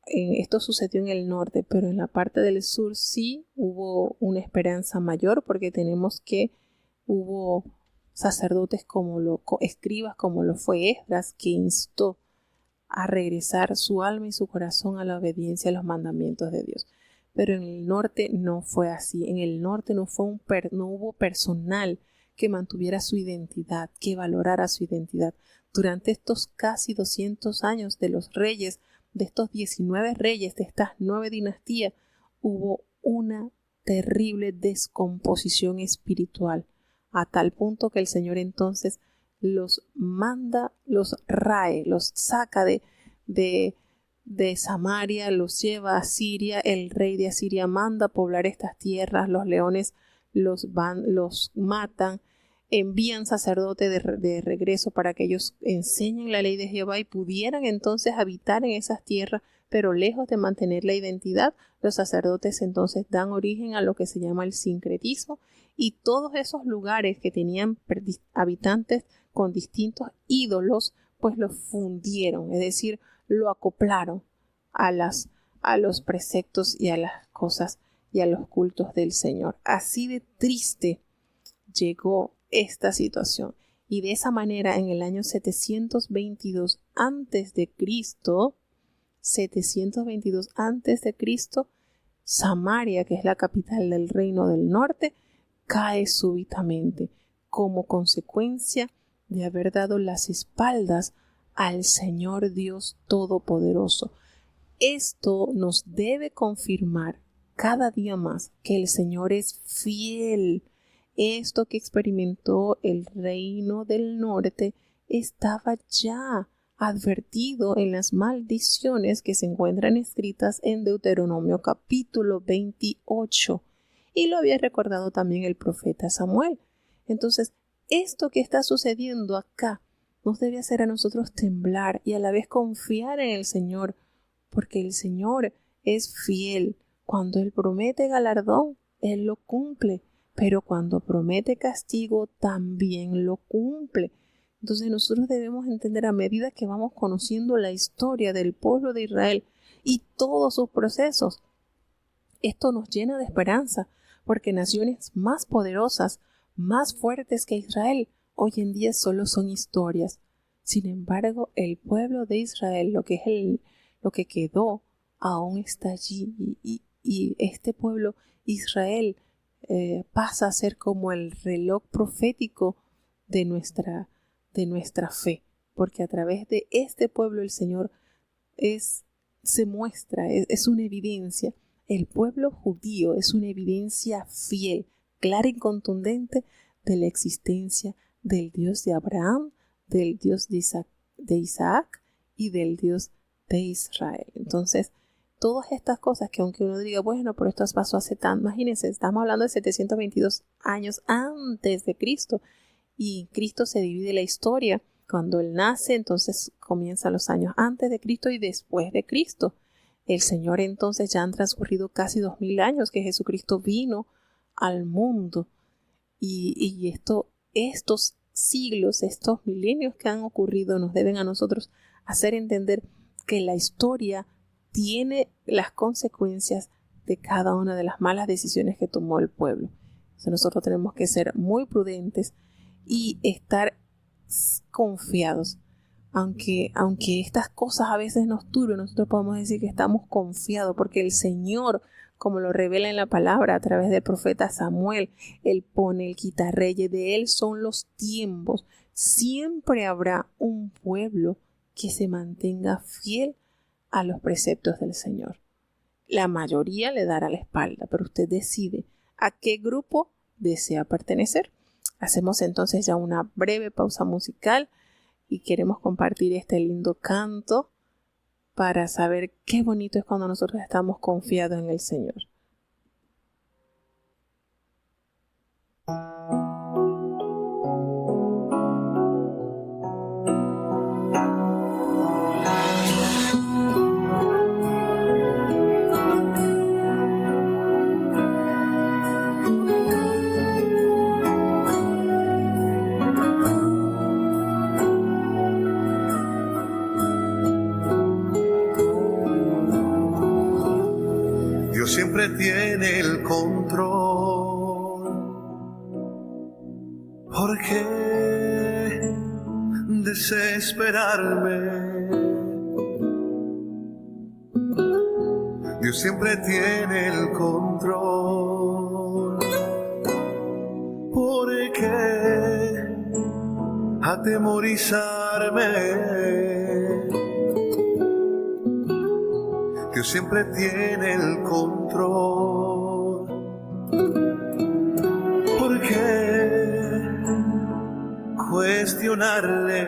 esto sucedió en el norte, pero en la parte del sur sí hubo una esperanza mayor, porque tenemos que hubo sacerdotes escribas como lo fue Esdras, que instó a regresar su alma y su corazón a la obediencia a los mandamientos de Dios. Pero en el norte no fue así. En el norte no hubo personal que mantuviera su identidad, que valorara su identidad. Durante estos casi 200 años de los reyes, de estos 19 reyes, de estas 9 dinastías, hubo una terrible descomposición espiritual, a tal punto que el Señor entonces los manda, los rae, los saca de Samaria, los lleva a Siria. El rey de Asiria manda poblar estas tierras, los leones los matan, envían sacerdotes de regreso para que ellos enseñen la ley de Jehová y pudieran entonces habitar en esas tierras, pero lejos de mantener la identidad, los sacerdotes entonces dan origen a lo que se llama el sincretismo, y todos esos lugares que tenían habitantes con distintos ídolos, pues los fundieron, es decir, lo acoplaron a los preceptos y a las cosas y a los cultos del Señor. Así de triste llegó esta situación. Y de esa manera, en el año 722 antes de Cristo, Samaria, que es la capital del reino del norte, cae súbitamente como consecuencia de haber dado las espaldas al Señor Dios Todopoderoso. Esto nos debe confirmar cada día más que el Señor es fiel. Esto que experimentó el reino del norte estaba ya advertido en las maldiciones que se encuentran escritas en Deuteronomio capítulo 28, y lo había recordado también el profeta Samuel. Entonces, esto que está sucediendo acá nos debe hacer a nosotros temblar y a la vez confiar en el Señor, porque el Señor es fiel. Cuando Él promete galardón, Él lo cumple, pero cuando promete castigo, también lo cumple. Entonces nosotros debemos entender, a medida que vamos conociendo la historia del pueblo de Israel y todos sus procesos, esto nos llena de esperanza, porque naciones más poderosas, más fuertes que Israel, hoy en día solo son historias. Sin embargo, el pueblo de Israel, lo que quedó, aún está allí, y este pueblo, Israel, pasa a ser como el reloj profético de nuestra fe, porque a través de este pueblo el Señor se muestra, es una evidencia. El pueblo judío es una evidencia fiel, clara y contundente de la existencia del Dios de Abraham, del Dios de Isaac y del Dios de Israel. Entonces, todas estas cosas que aunque uno diga, bueno, pero esto pasó hace tanto, imagínense, estamos hablando de 722 años antes de Cristo, y Cristo se divide la historia. Cuando Él nace, entonces comienzan los años antes de Cristo y después de Cristo. El Señor entonces ya han transcurrido casi 2000 años que Jesucristo vino al mundo. Y estos siglos, estos milenios que han ocurrido nos deben a nosotros hacer entender que la historia tiene las consecuencias de cada una de las malas decisiones que tomó el pueblo. Entonces nosotros tenemos que ser muy prudentes y estar confiados. Aunque estas cosas a veces nos turben, nosotros podemos decir que estamos confiados porque el Señor, como lo revela en la palabra a través del profeta Samuel, Él pone el quitarreyes, de Él son los tiempos. Siempre habrá un pueblo que se mantenga fiel a los preceptos del Señor. La mayoría le dará la espalda, pero usted decide a qué grupo desea pertenecer. Hacemos entonces ya una breve pausa musical y queremos compartir este lindo canto para saber qué bonito es cuando nosotros estamos confiados en el Señor. Siempre tiene el control. ¿Por qué desesperarme? Dios siempre tiene el control. ¿Por qué atemorizarme? Dios siempre tiene el control. ¿Por qué cuestionarle?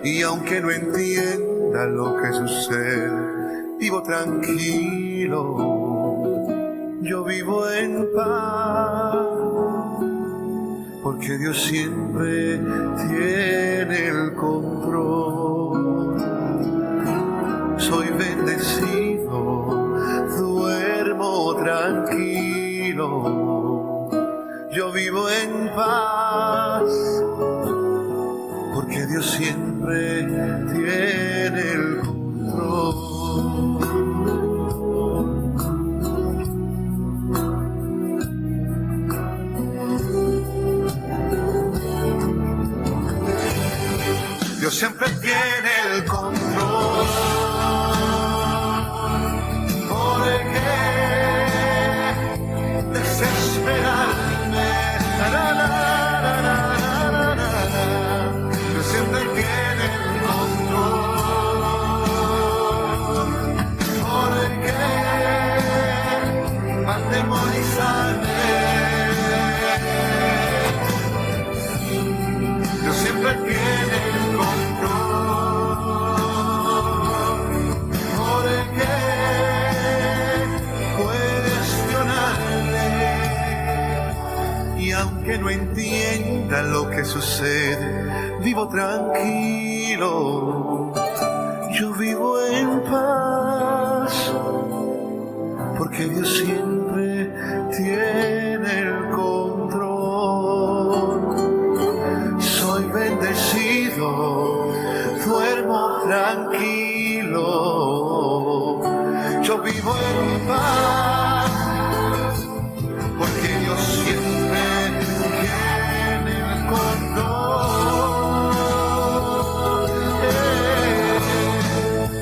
Y aunque no entienda lo que sucede, vivo tranquilo, yo vivo en paz, porque Dios siempre tiene el control. Soy bendecido, duermo tranquilo, yo vivo en paz, porque Dios siempre tiene el control. Dios siempre tiene el control. Desesperarme, Dios siempre tiene el control. ¿Por qué atemorizarme? Dios siempre tiene el control. ¿Por qué cuestionarle? Y aunque no entienda lo que sucede, vivo tranquilo, yo vivo en paz, porque Dios siempre tiene el control. Soy bendecido, duermo tranquilo, yo vivo en paz, porque Dios siempre tiene el control.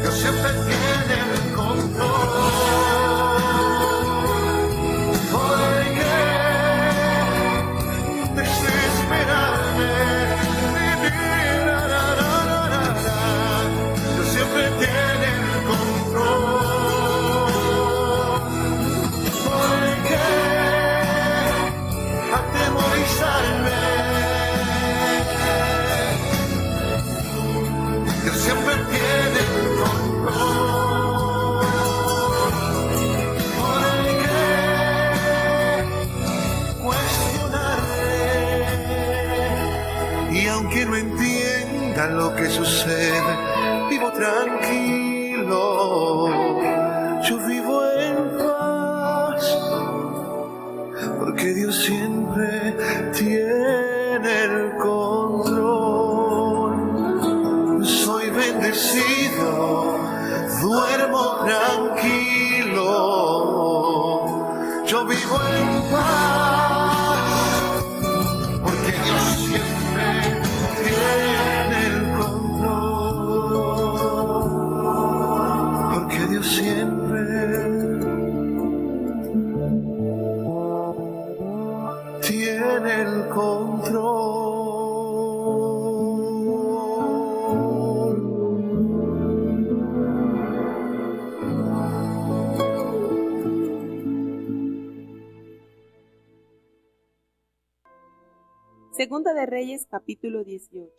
Dios siempre tiene el control. ¿Por qué desesperarme? Dios siempre tiene el control. ¿Por qué atemorizarme? Dios siempre tiene el control. ¿Por qué cuestionarle? Y aunque no entienda lo que sucede, vivo tranquilo, yo vivo en paz, porque Dios siempre tiene el control. Soy bendecido, duermo tranquilo, yo vivo en paz, Dios siempre tiene el control. Segunda de Reyes, capítulo 18.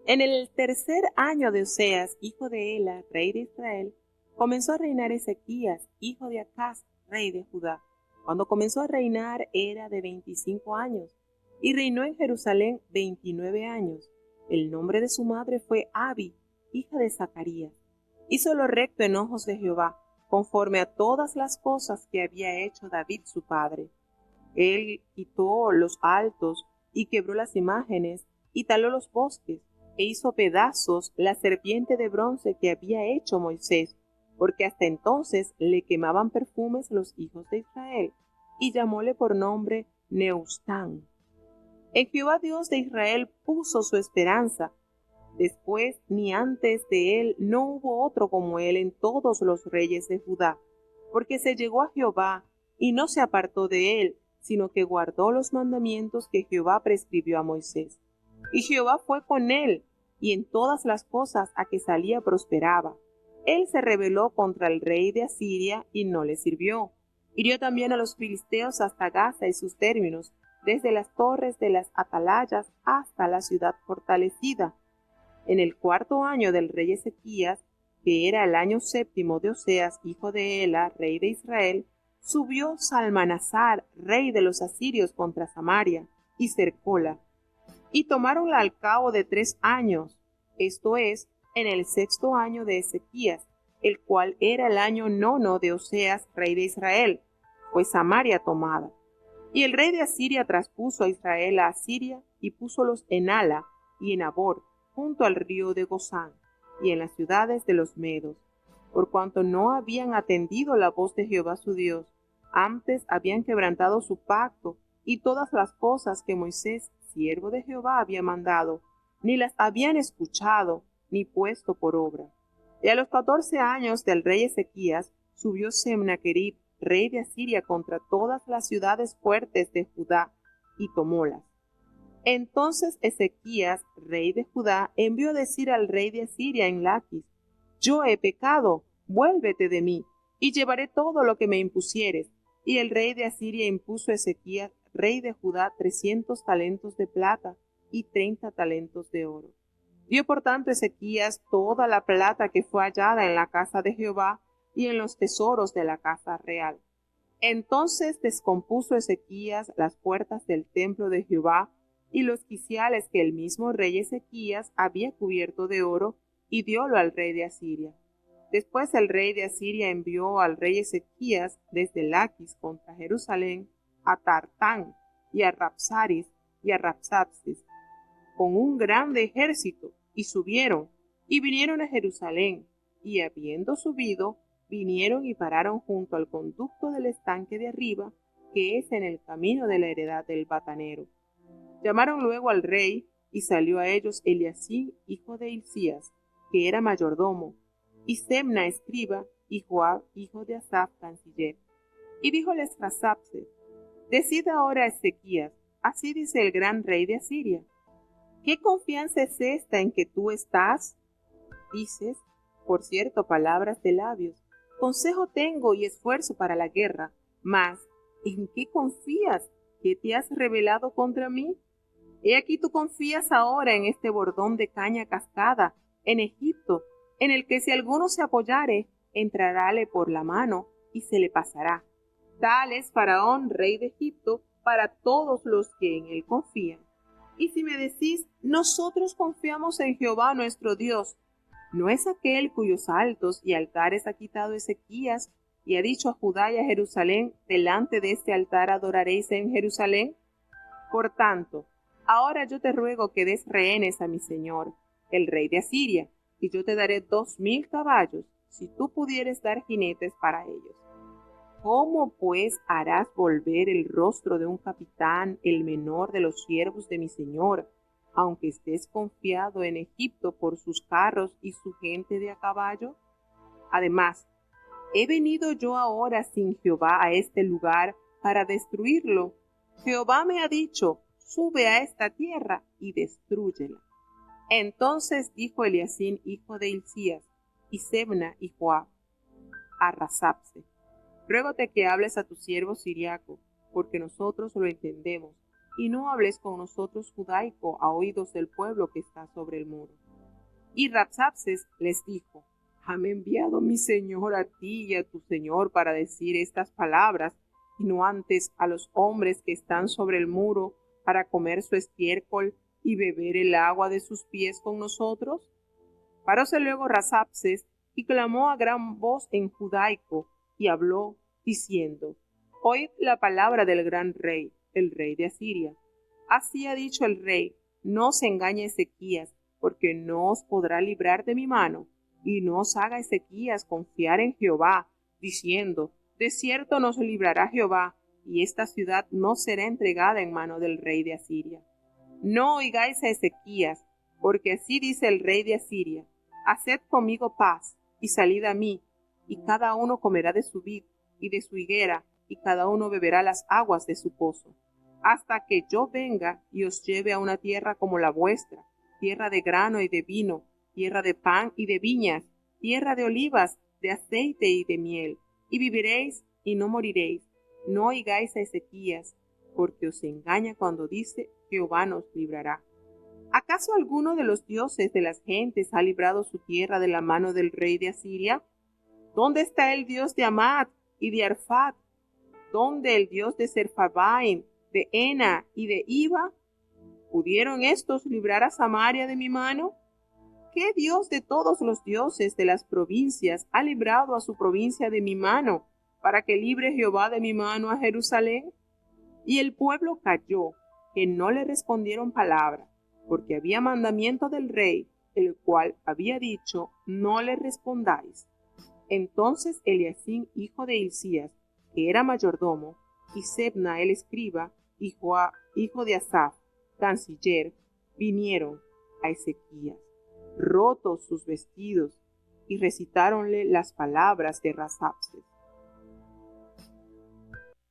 En el tercer año de Oseas, hijo de Ela, rey de Israel, comenzó a reinar Ezequías, hijo de Acaz, rey de Judá. Cuando comenzó a reinar era de 25 años, y reinó en Jerusalén 29 años. El nombre de su madre fue Abi, hija de Zacarías. Hizo lo recto en ojos de Jehová, conforme a todas las cosas que había hecho David su padre. Él quitó los altos y quebró las imágenes, y taló los bosques, e hizo pedazos la serpiente de bronce que había hecho Moisés, porque hasta entonces le quemaban perfumes los hijos de Israel, y llamóle por nombre Neustán. En Jehová Dios de Israel puso su esperanza. Después ni antes de él no hubo otro como él en todos los reyes de Judá, porque se llegó a Jehová y no se apartó de él, sino que guardó los mandamientos que Jehová prescribió a Moisés. Y Jehová fue con él, y en todas las cosas a que salía prosperaba. Él se rebeló contra el rey de Asiria y no le sirvió. Hirió también a los filisteos hasta Gaza y sus términos, desde las torres de las atalayas hasta la ciudad fortalecida. En el cuarto año del rey Ezequías, que era el año séptimo de Oseas, hijo de Ela, rey de Israel, subió Salmanasar, rey de los asirios, contra Samaria, y cercóla. Y tomáronla al cabo de 3 años, esto es, en el sexto año de Ezequías, el cual era el año 9 de Oseas, rey de Israel, fue Samaria tomada. Y el rey de Asiria traspuso a Israel a Asiria, y púsolos en Ala y en Abor, junto al río de Gozán, y en las ciudades de los medos, por cuanto no habían atendido la voz de Jehová su Dios, antes habían quebrantado su pacto, y todas las cosas que Moisés, siervo de Jehová, había mandado, ni las habían escuchado, ni puesto por obra. Y a los 14 años del rey Ezequías, subió Semnaquerib, rey de Asiria, contra todas las ciudades fuertes de Judá, y tomólas. Entonces Ezequías, rey de Judá, envió a decir al rey de Asiria en Laquis: Yo he pecado, vuélvete de mí, y llevaré todo lo que me impusieres. Y el rey de Asiria impuso a Ezequías, rey de Judá, 300 talentos de plata y 30 talentos de oro. Dio por tanto Ezequías toda la plata que fue hallada en la casa de Jehová y en los tesoros de la casa real. Entonces descompuso Ezequías las puertas del templo de Jehová y los quiciales que el mismo rey Ezequías había cubierto de oro, y diólo al rey de Asiria. Después el rey de Asiria envió al rey Ezequías desde Laquis contra Jerusalén a Tartán y a Rapsaris y a Rapsapsis con un grande ejército, y subieron y vinieron a Jerusalén, y habiendo subido, vinieron y pararon junto al conducto del estanque de arriba, que es en el camino de la heredad del batanero. Llamaron luego al rey, y salió a ellos Eliacim, hijo de Hilcías, que era mayordomo, y Semna escriba, y Joab, hijo de Asaph, canciller. Y díjoles Rapsapses: Decid ahora a Ezequías, así dice el gran rey de Asiria: ¿Qué confianza es esta en que tú estás? Dices, por cierto, palabras de labios: Consejo tengo y esfuerzo para la guerra. Mas, ¿en qué confías? ¿Qué te has rebelado contra mí? He aquí tú confías ahora en este bordón de caña cascada, en Egipto, en el que si alguno se apoyare, entrarále por la mano y se le pasará. Tal es Faraón, rey de Egipto, para todos los que en él confían. Y si me decís: nosotros confiamos en Jehová nuestro Dios, ¿no es aquel cuyos altos y altares ha quitado Ezequías, y ha dicho a Judá y a Jerusalén: delante de este altar adoraréis en Jerusalén? Por tanto, ahora yo te ruego que des rehenes a mi señor, el rey de Asiria, y yo te daré 2000 caballos, si tú pudieres dar jinetes para ellos. ¿Cómo pues harás volver el rostro de un capitán, el menor de los siervos de mi señor, aunque estés confiado en Egipto por sus carros y su gente de a caballo? Además, ¿he venido yo ahora sin Jehová a este lugar para destruirlo? Jehová me ha dicho, sube a esta tierra y destrúyela. Entonces dijo Eliacim, hijo de Hilcías, y Sebna y Joab, a Rasapse: ruégote que hables a tu siervo siriaco, porque nosotros lo entendemos, y no hables con nosotros judaico a oídos del pueblo que está sobre el muro. Y Rabsapses les dijo: ¿hame enviado mi señor a ti y a tu señor para decir estas palabras, y no antes a los hombres que están sobre el muro para comer su estiércol y beber el agua de sus pies con nosotros? Paróse luego Rabsapses y clamó a gran voz en judaico, y habló, diciendo: oíd la palabra del gran rey, el rey de Asiria. Así ha dicho el rey: no se engañe Ezequías, porque no os podrá librar de mi mano, y no os haga Ezequías confiar en Jehová, diciendo: de cierto nos librará Jehová, y esta ciudad no será entregada en mano del rey de Asiria. No oigáis a Ezequías, porque así dice el rey de Asiria: haced conmigo paz, y salid a mí, y cada uno comerá de su vid y de su higuera, y cada uno beberá las aguas de su pozo, hasta que yo venga y os lleve a una tierra como la vuestra, tierra de grano y de vino, tierra de pan y de viñas, tierra de olivas, de aceite y de miel, y viviréis y no moriréis. No oigáis a Ezequías, porque os engaña cuando dice: Jehová nos librará. ¿Acaso alguno de los dioses de las gentes ha librado su tierra de la mano del rey de Asiria? ¿Dónde está el Dios de Amad y de Arfad? ¿Dónde el Dios de Serfabaim, de Ena y de Iva? ¿Pudieron estos librar a Samaria de mi mano? ¿Qué Dios de todos los dioses de las provincias ha librado a su provincia de mi mano, para que libre Jehová de mi mano a Jerusalén? Y el pueblo calló, que no le respondieron palabra, porque había mandamiento del rey, el cual había dicho: no le respondáis. Entonces Eliacim, hijo de Hilcías, que era mayordomo, y Sebna el escriba, y Joab, hijo de Asaph, canciller, vinieron a Ezequías, rotos sus vestidos, y recitáronle las palabras de Rabsapses.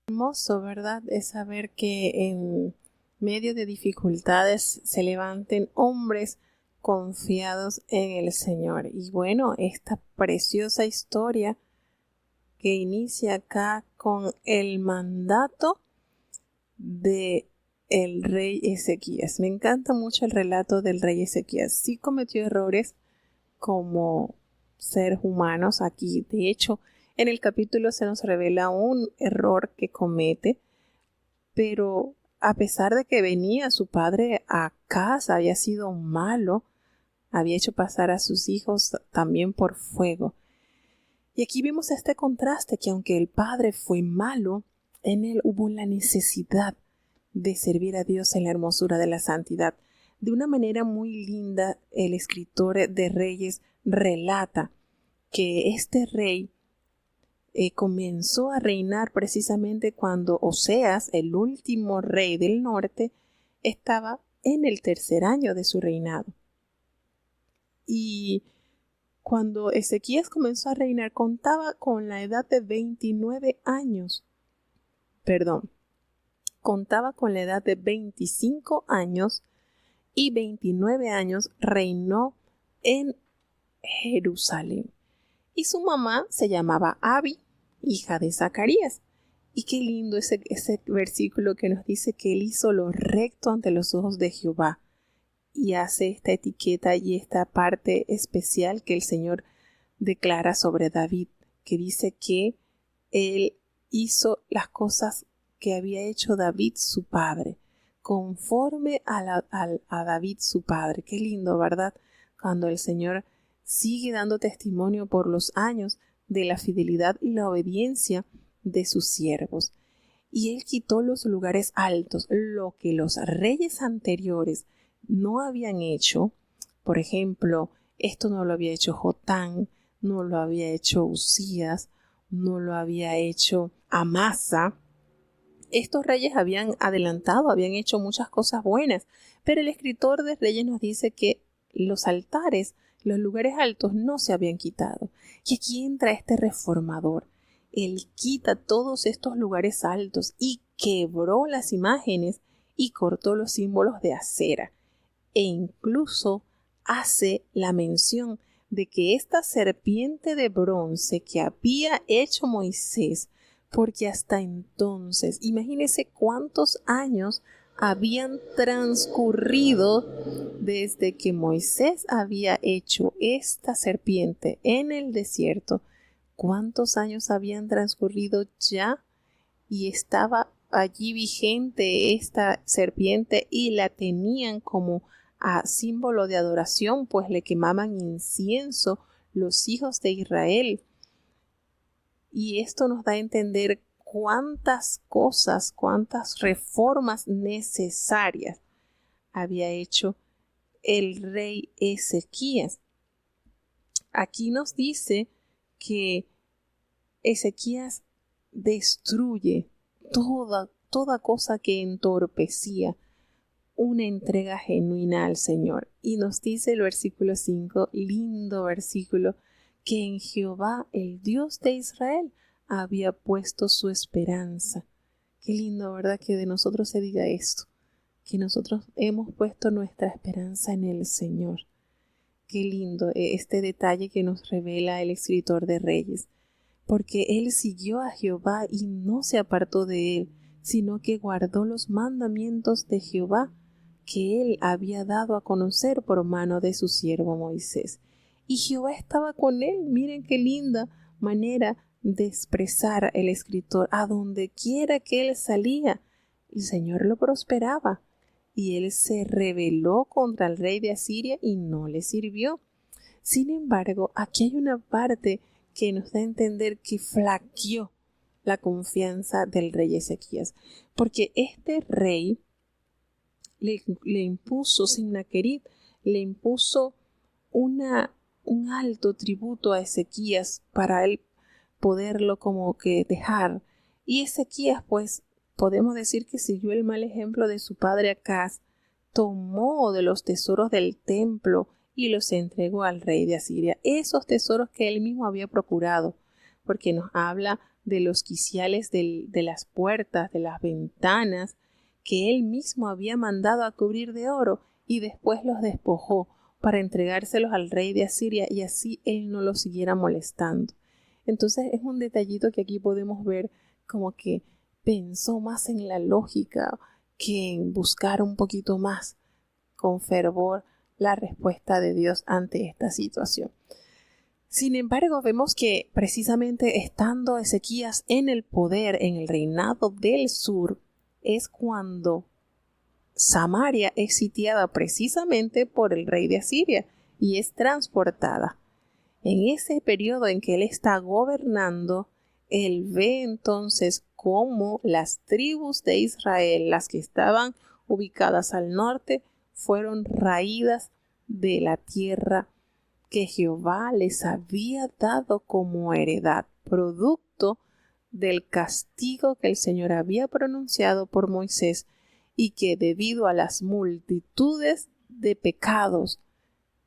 Hermoso, ¿verdad? Es saber que en medio de dificultades se levanten hombres confiados en el Señor. Y bueno, esta preciosa historia que inicia acá con el mandato de el rey Ezequías. Me encanta mucho el relato del rey Ezequías. Sí cometió errores como seres humanos aquí. De hecho, en el capítulo se nos revela un error que comete, pero a pesar de que venía su padre a casa, había sido malo, había hecho pasar a sus hijos también por fuego. Y aquí vimos este contraste, que aunque el padre fue malo, en él hubo la necesidad de servir a Dios en la hermosura de la santidad. De una manera muy linda, el escritor de Reyes relata que este rey comenzó a reinar precisamente cuando Oseas, el último rey del norte, estaba en el tercer año de su reinado. Y cuando Ezequías comenzó a reinar, contaba con la edad de 29 años. Contaba con la edad de 25 años y 29 años reinó en Jerusalén. Y su mamá se llamaba Abi, hija de Zacarías. Y qué lindo ese versículo que nos dice que él hizo lo recto ante los ojos de Jehová. Y hace esta etiqueta y esta parte especial que el Señor declara sobre David, que dice que él hizo las cosas que había hecho David su padre, conforme a David su padre. Qué lindo, ¿verdad? Cuando el Señor sigue dando testimonio por los años de la fidelidad y la obediencia de sus siervos. Y él quitó los lugares altos, lo que los reyes anteriores no habían hecho. Por ejemplo, esto no lo había hecho Jotán, no lo había hecho Uzías, no lo había hecho Amasa. Estos reyes habían adelantado, habían hecho muchas cosas buenas, pero el escritor de Reyes nos dice que los altares Los lugares altos no se habían quitado. Y aquí entra este reformador. Él quita todos estos lugares altos y quebró las imágenes y cortó los símbolos de acera. E incluso hace la mención de que esta serpiente de bronce que había hecho Moisés, porque hasta entonces, imagínense cuántos años habían transcurrido desde que Moisés había hecho esta serpiente en el desierto. ¿Cuántos años habían transcurrido ya? Y estaba allí vigente esta serpiente y la tenían como a símbolo de adoración, pues le quemaban incienso los hijos de Israel. Y esto nos da a entender cuántas cosas, cuántas reformas necesarias había hecho el rey Ezequías. Aquí nos dice que Ezequías destruye toda cosa que entorpecía una entrega genuina al Señor. Y nos dice el versículo 5, lindo versículo, que en Jehová, el Dios de Israel, había puesto su esperanza. Qué lindo, ¿verdad?, que de nosotros se diga esto, que nosotros hemos puesto nuestra esperanza en el Señor. Qué lindo este detalle que nos revela el escritor de Reyes, porque él siguió a Jehová y no se apartó de él, sino que guardó los mandamientos de Jehová que él había dado a conocer por mano de su siervo Moisés. Y Jehová estaba con él. Miren qué linda manera de expresar el escritor. A donde quiera que él salía, el Señor lo prosperaba. Y él se rebeló contra el rey de Asiria y no le sirvió. Sin embargo, aquí hay una parte que nos da a entender que flaqueó la confianza del rey Ezequías. Porque este rey le impuso, Sennacherib, le impuso un alto tributo a Ezequías para él poderlo como que dejar. Y Ezequías, pues, podemos decir que siguió el mal ejemplo de su padre Acaz, tomó de los tesoros del templo y los entregó al rey de Asiria. Esos tesoros que él mismo había procurado, porque nos habla de los quiciales de las puertas, de las ventanas, que él mismo había mandado a cubrir de oro y después los despojó para entregárselos al rey de Asiria y así él no lo siguiera molestando. Entonces es un detallito que aquí podemos ver como que pensó más en la lógica que en buscar un poquito más con fervor la respuesta de Dios ante esta situación. Sin embargo, vemos que precisamente estando Ezequías en el poder, en el reinado del sur, es cuando Samaria es sitiada precisamente por el rey de Asiria y es transportada. En ese periodo en que él está gobernando, él ve entonces cómo las tribus de Israel, las que estaban ubicadas al norte, fueron raídas de la tierra que Jehová les había dado como heredad, producto del castigo que el Señor había pronunciado por Moisés y que debido a las multitudes de pecados,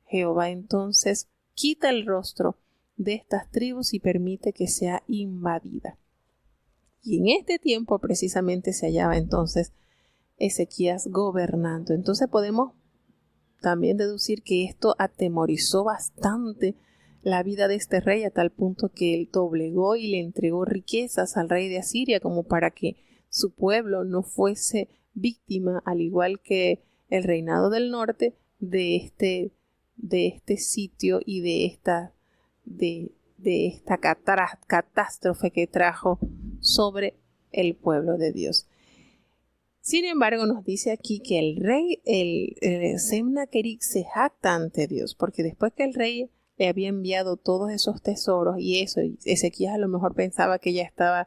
Jehová entonces quita el rostro de estas tribus y permite que sea invadida. Y en este tiempo precisamente se hallaba entonces Ezequías gobernando. Entonces podemos también deducir que esto atemorizó bastante la vida de este rey a tal punto que él doblegó y le entregó riquezas al rey de Asiria como para que su pueblo no fuese víctima, al igual que el reinado del norte, de este sitio y de esta catástrofe que trajo sobre el pueblo de Dios. Sin embargo, nos dice aquí que el rey, Sennacherib, se jacta ante Dios, porque después que el rey le había enviado todos esos tesoros y Ezequías a lo mejor pensaba que ya estaba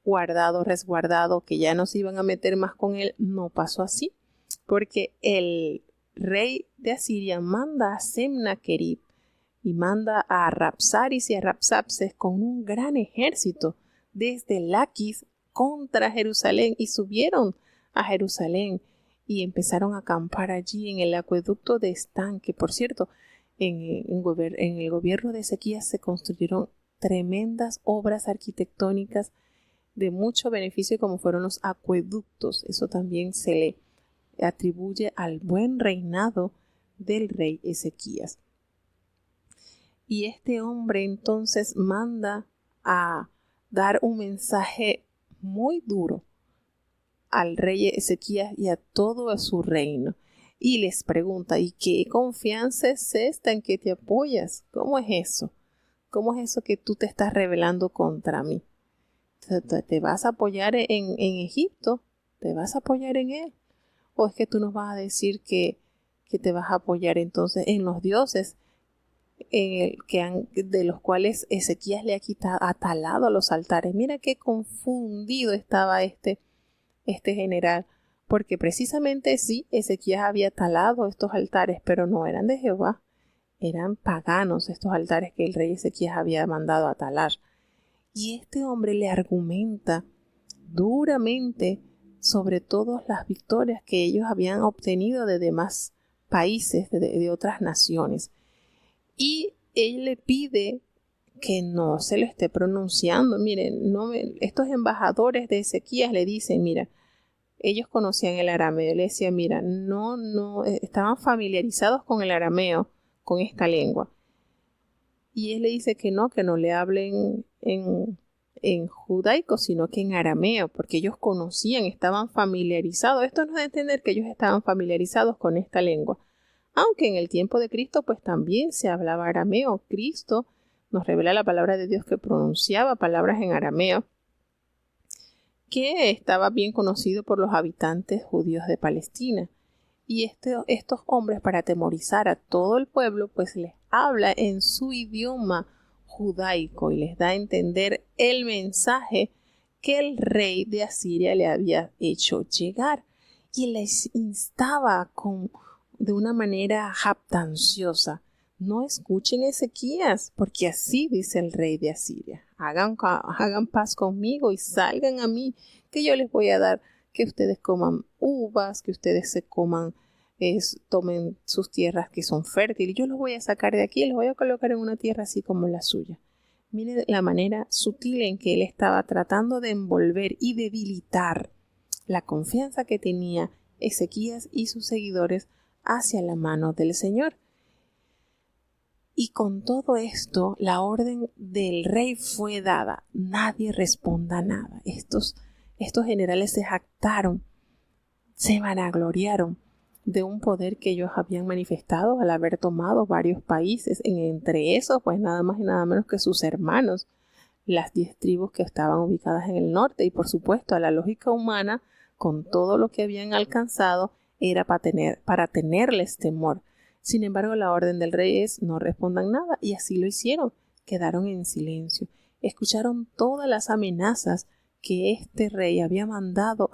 guardado, resguardado, que ya no se iban a meter más con él. No pasó así, porque el rey de Asiria manda a Sennacherib y manda a Rabsaris y a Rabsapses con un gran ejército desde Laquis contra Jerusalén y subieron a Jerusalén y empezaron a acampar allí en el acueducto de Están, que por cierto, en el gobierno de Ezequías se construyeron tremendas obras arquitectónicas de mucho beneficio, como fueron los acueductos. Eso también se le atribuye al buen reinado del rey Ezequías. Y este hombre entonces manda a dar un mensaje muy duro al rey Ezequías y a todo su reino. Y les pregunta, ¿y qué confianza es esta en que te apoyas? ¿Cómo es eso? ¿Cómo es eso que tú te estás rebelando contra mí? ¿Te vas a apoyar en Egipto? ¿Te vas a apoyar en él? ¿O es que tú nos vas a decir que te vas a apoyar entonces en los dioses de los cuales Ezequías le ha talado los altares? Mira qué confundido estaba este general, porque precisamente sí, Ezequías había talado estos altares, pero no eran de Jehová, eran paganos estos altares que el rey Ezequías había mandado a talar. Y este hombre le argumenta duramente sobre todas las victorias que ellos habían obtenido de demás países, de otras naciones. Y él le pide que no se lo esté pronunciando. Miren, estos embajadores de Ezequías le dicen, mira, ellos conocían el arameo. Le decía, mira, no, estaban familiarizados con el arameo, con esta lengua. Y él le dice que no le hablen en judaico, sino que en arameo, porque ellos conocían, estaban familiarizados. Esto nos da a entender que ellos estaban familiarizados con esta lengua. Aunque en el tiempo de Cristo, pues también se hablaba arameo. Cristo nos revela la palabra de Dios que pronunciaba palabras en arameo, que estaba bien conocido por los habitantes judíos de Palestina. Y estos hombres, para atemorizar a todo el pueblo, pues les habla en su idioma judaico y les da a entender el mensaje que el rey de Asiria le había hecho llegar. Y les instaba de una manera jactanciosa: no escuchen a Ezequías, porque así dice el rey de Asiria. Hagan paz conmigo y salgan a mí, que yo les voy a dar que ustedes coman uvas, que ustedes se coman, tomen sus tierras que son fértiles. Yo los voy a sacar de aquí y los voy a colocar en una tierra así como la suya. Miren la manera sutil en que él estaba tratando de envolver y debilitar la confianza que tenía Ezequías y sus seguidores hacia la mano del Señor. Y con todo esto, la orden del rey fue dada: nadie responda nada. Estos generales se jactaron, se vanagloriaron de un poder que ellos habían manifestado al haber tomado varios países, entre esos pues nada más y nada menos que sus hermanos, las 10 tribus que estaban ubicadas en el norte. Y por supuesto, a la lógica humana, con todo lo que habían alcanzado, era para tenerles temor. Sin embargo, la orden del rey es: no respondan nada, y así lo hicieron. Quedaron en silencio, escucharon todas las amenazas que este rey había mandado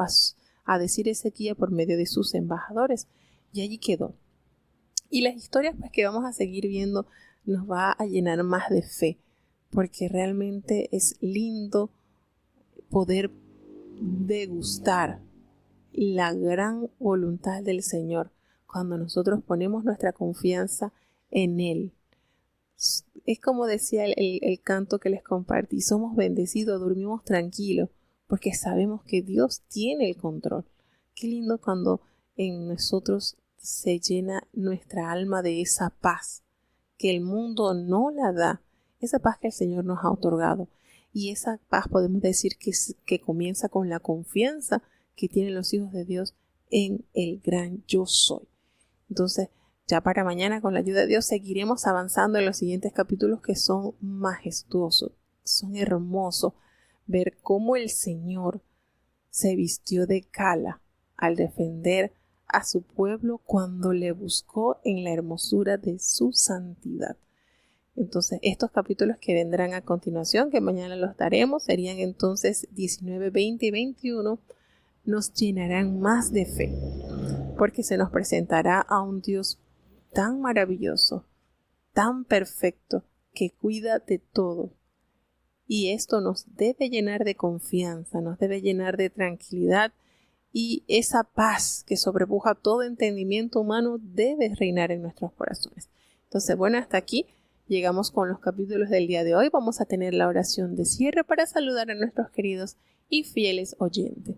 a decir Ezequías por medio de sus embajadores, y allí quedó. Y las historias pues que vamos a seguir viendo nos va a llenar más de fe, porque realmente es lindo poder degustar la gran voluntad del Señor cuando nosotros ponemos nuestra confianza en Él. Es como decía el canto que les compartí: somos bendecidos, dormimos tranquilos, porque sabemos que Dios tiene el control. Qué lindo cuando en nosotros se llena nuestra alma de esa paz que el mundo no la da, esa paz que el Señor nos ha otorgado. Y esa paz podemos decir que comienza con la confianza que tienen los hijos de Dios en el gran yo soy. Entonces, ya para mañana, con la ayuda de Dios, seguiremos avanzando en los siguientes capítulos, que son majestuosos, son hermosos. Ver cómo el Señor se vistió de cala al defender a su pueblo cuando le buscó en la hermosura de su santidad. Entonces, estos capítulos que vendrán a continuación, que mañana los daremos, serían entonces 19, 20 y 21, nos llenarán más de fe, porque se nos presentará a un Dios tan maravilloso, tan perfecto, que cuida de todo. Y esto nos debe llenar de confianza, nos debe llenar de tranquilidad, y esa paz que sobrepuja todo entendimiento humano debe reinar en nuestros corazones. Entonces, bueno, hasta aquí llegamos con los capítulos del día de hoy. Vamos a tener la oración de cierre para saludar a nuestros queridos y fieles oyentes.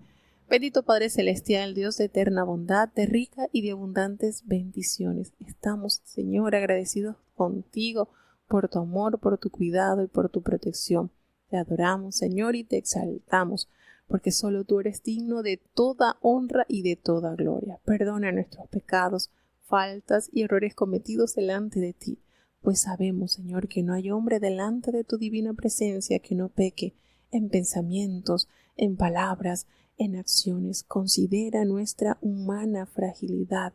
Bendito Padre Celestial, Dios de eterna bondad, de rica y de abundantes bendiciones. Estamos, Señor, agradecidos contigo por tu amor, por tu cuidado y por tu protección. Te adoramos, Señor, y te exaltamos, porque solo tú eres digno de toda honra y de toda gloria. Perdona nuestros pecados, faltas y errores cometidos delante de ti, pues sabemos, Señor, que no hay hombre delante de tu divina presencia que no peque en pensamientos, en palabras, en acciones. Considera nuestra humana fragilidad,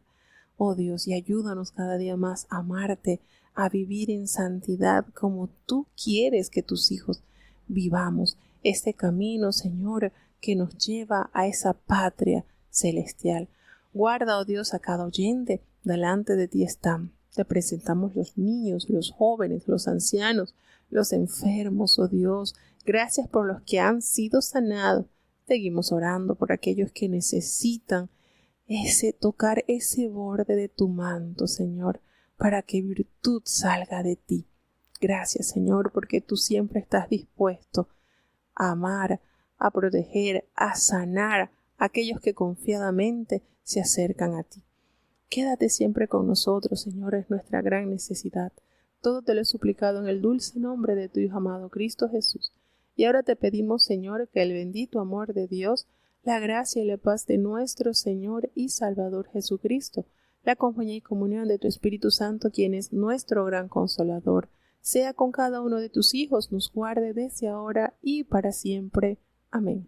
oh Dios, y ayúdanos cada día más a amarte, a vivir en santidad como tú quieres que tus hijos vivamos. Este camino, Señor, que nos lleva a esa patria celestial. Guarda, oh Dios, a cada oyente. Delante de ti están. Te presentamos los niños, los jóvenes, los ancianos, los enfermos, oh Dios. Gracias por los que han sido sanados. Seguimos orando por aquellos que necesitan tocar ese borde de tu manto, Señor, para que virtud salga de ti. Gracias, Señor, porque tú siempre estás dispuesto a amar, a proteger, a sanar a aquellos que confiadamente se acercan a ti. Quédate siempre con nosotros, Señor, es nuestra gran necesidad. Todo te lo he suplicado en el dulce nombre de tu Hijo amado Cristo Jesús. Y ahora te pedimos, Señor, que el bendito amor de Dios, la gracia y la paz de nuestro Señor y Salvador Jesucristo, la compañía y comunión de tu Espíritu Santo, quien es nuestro gran consolador, sea con cada uno de tus hijos, nos guarde desde ahora y para siempre. Amén.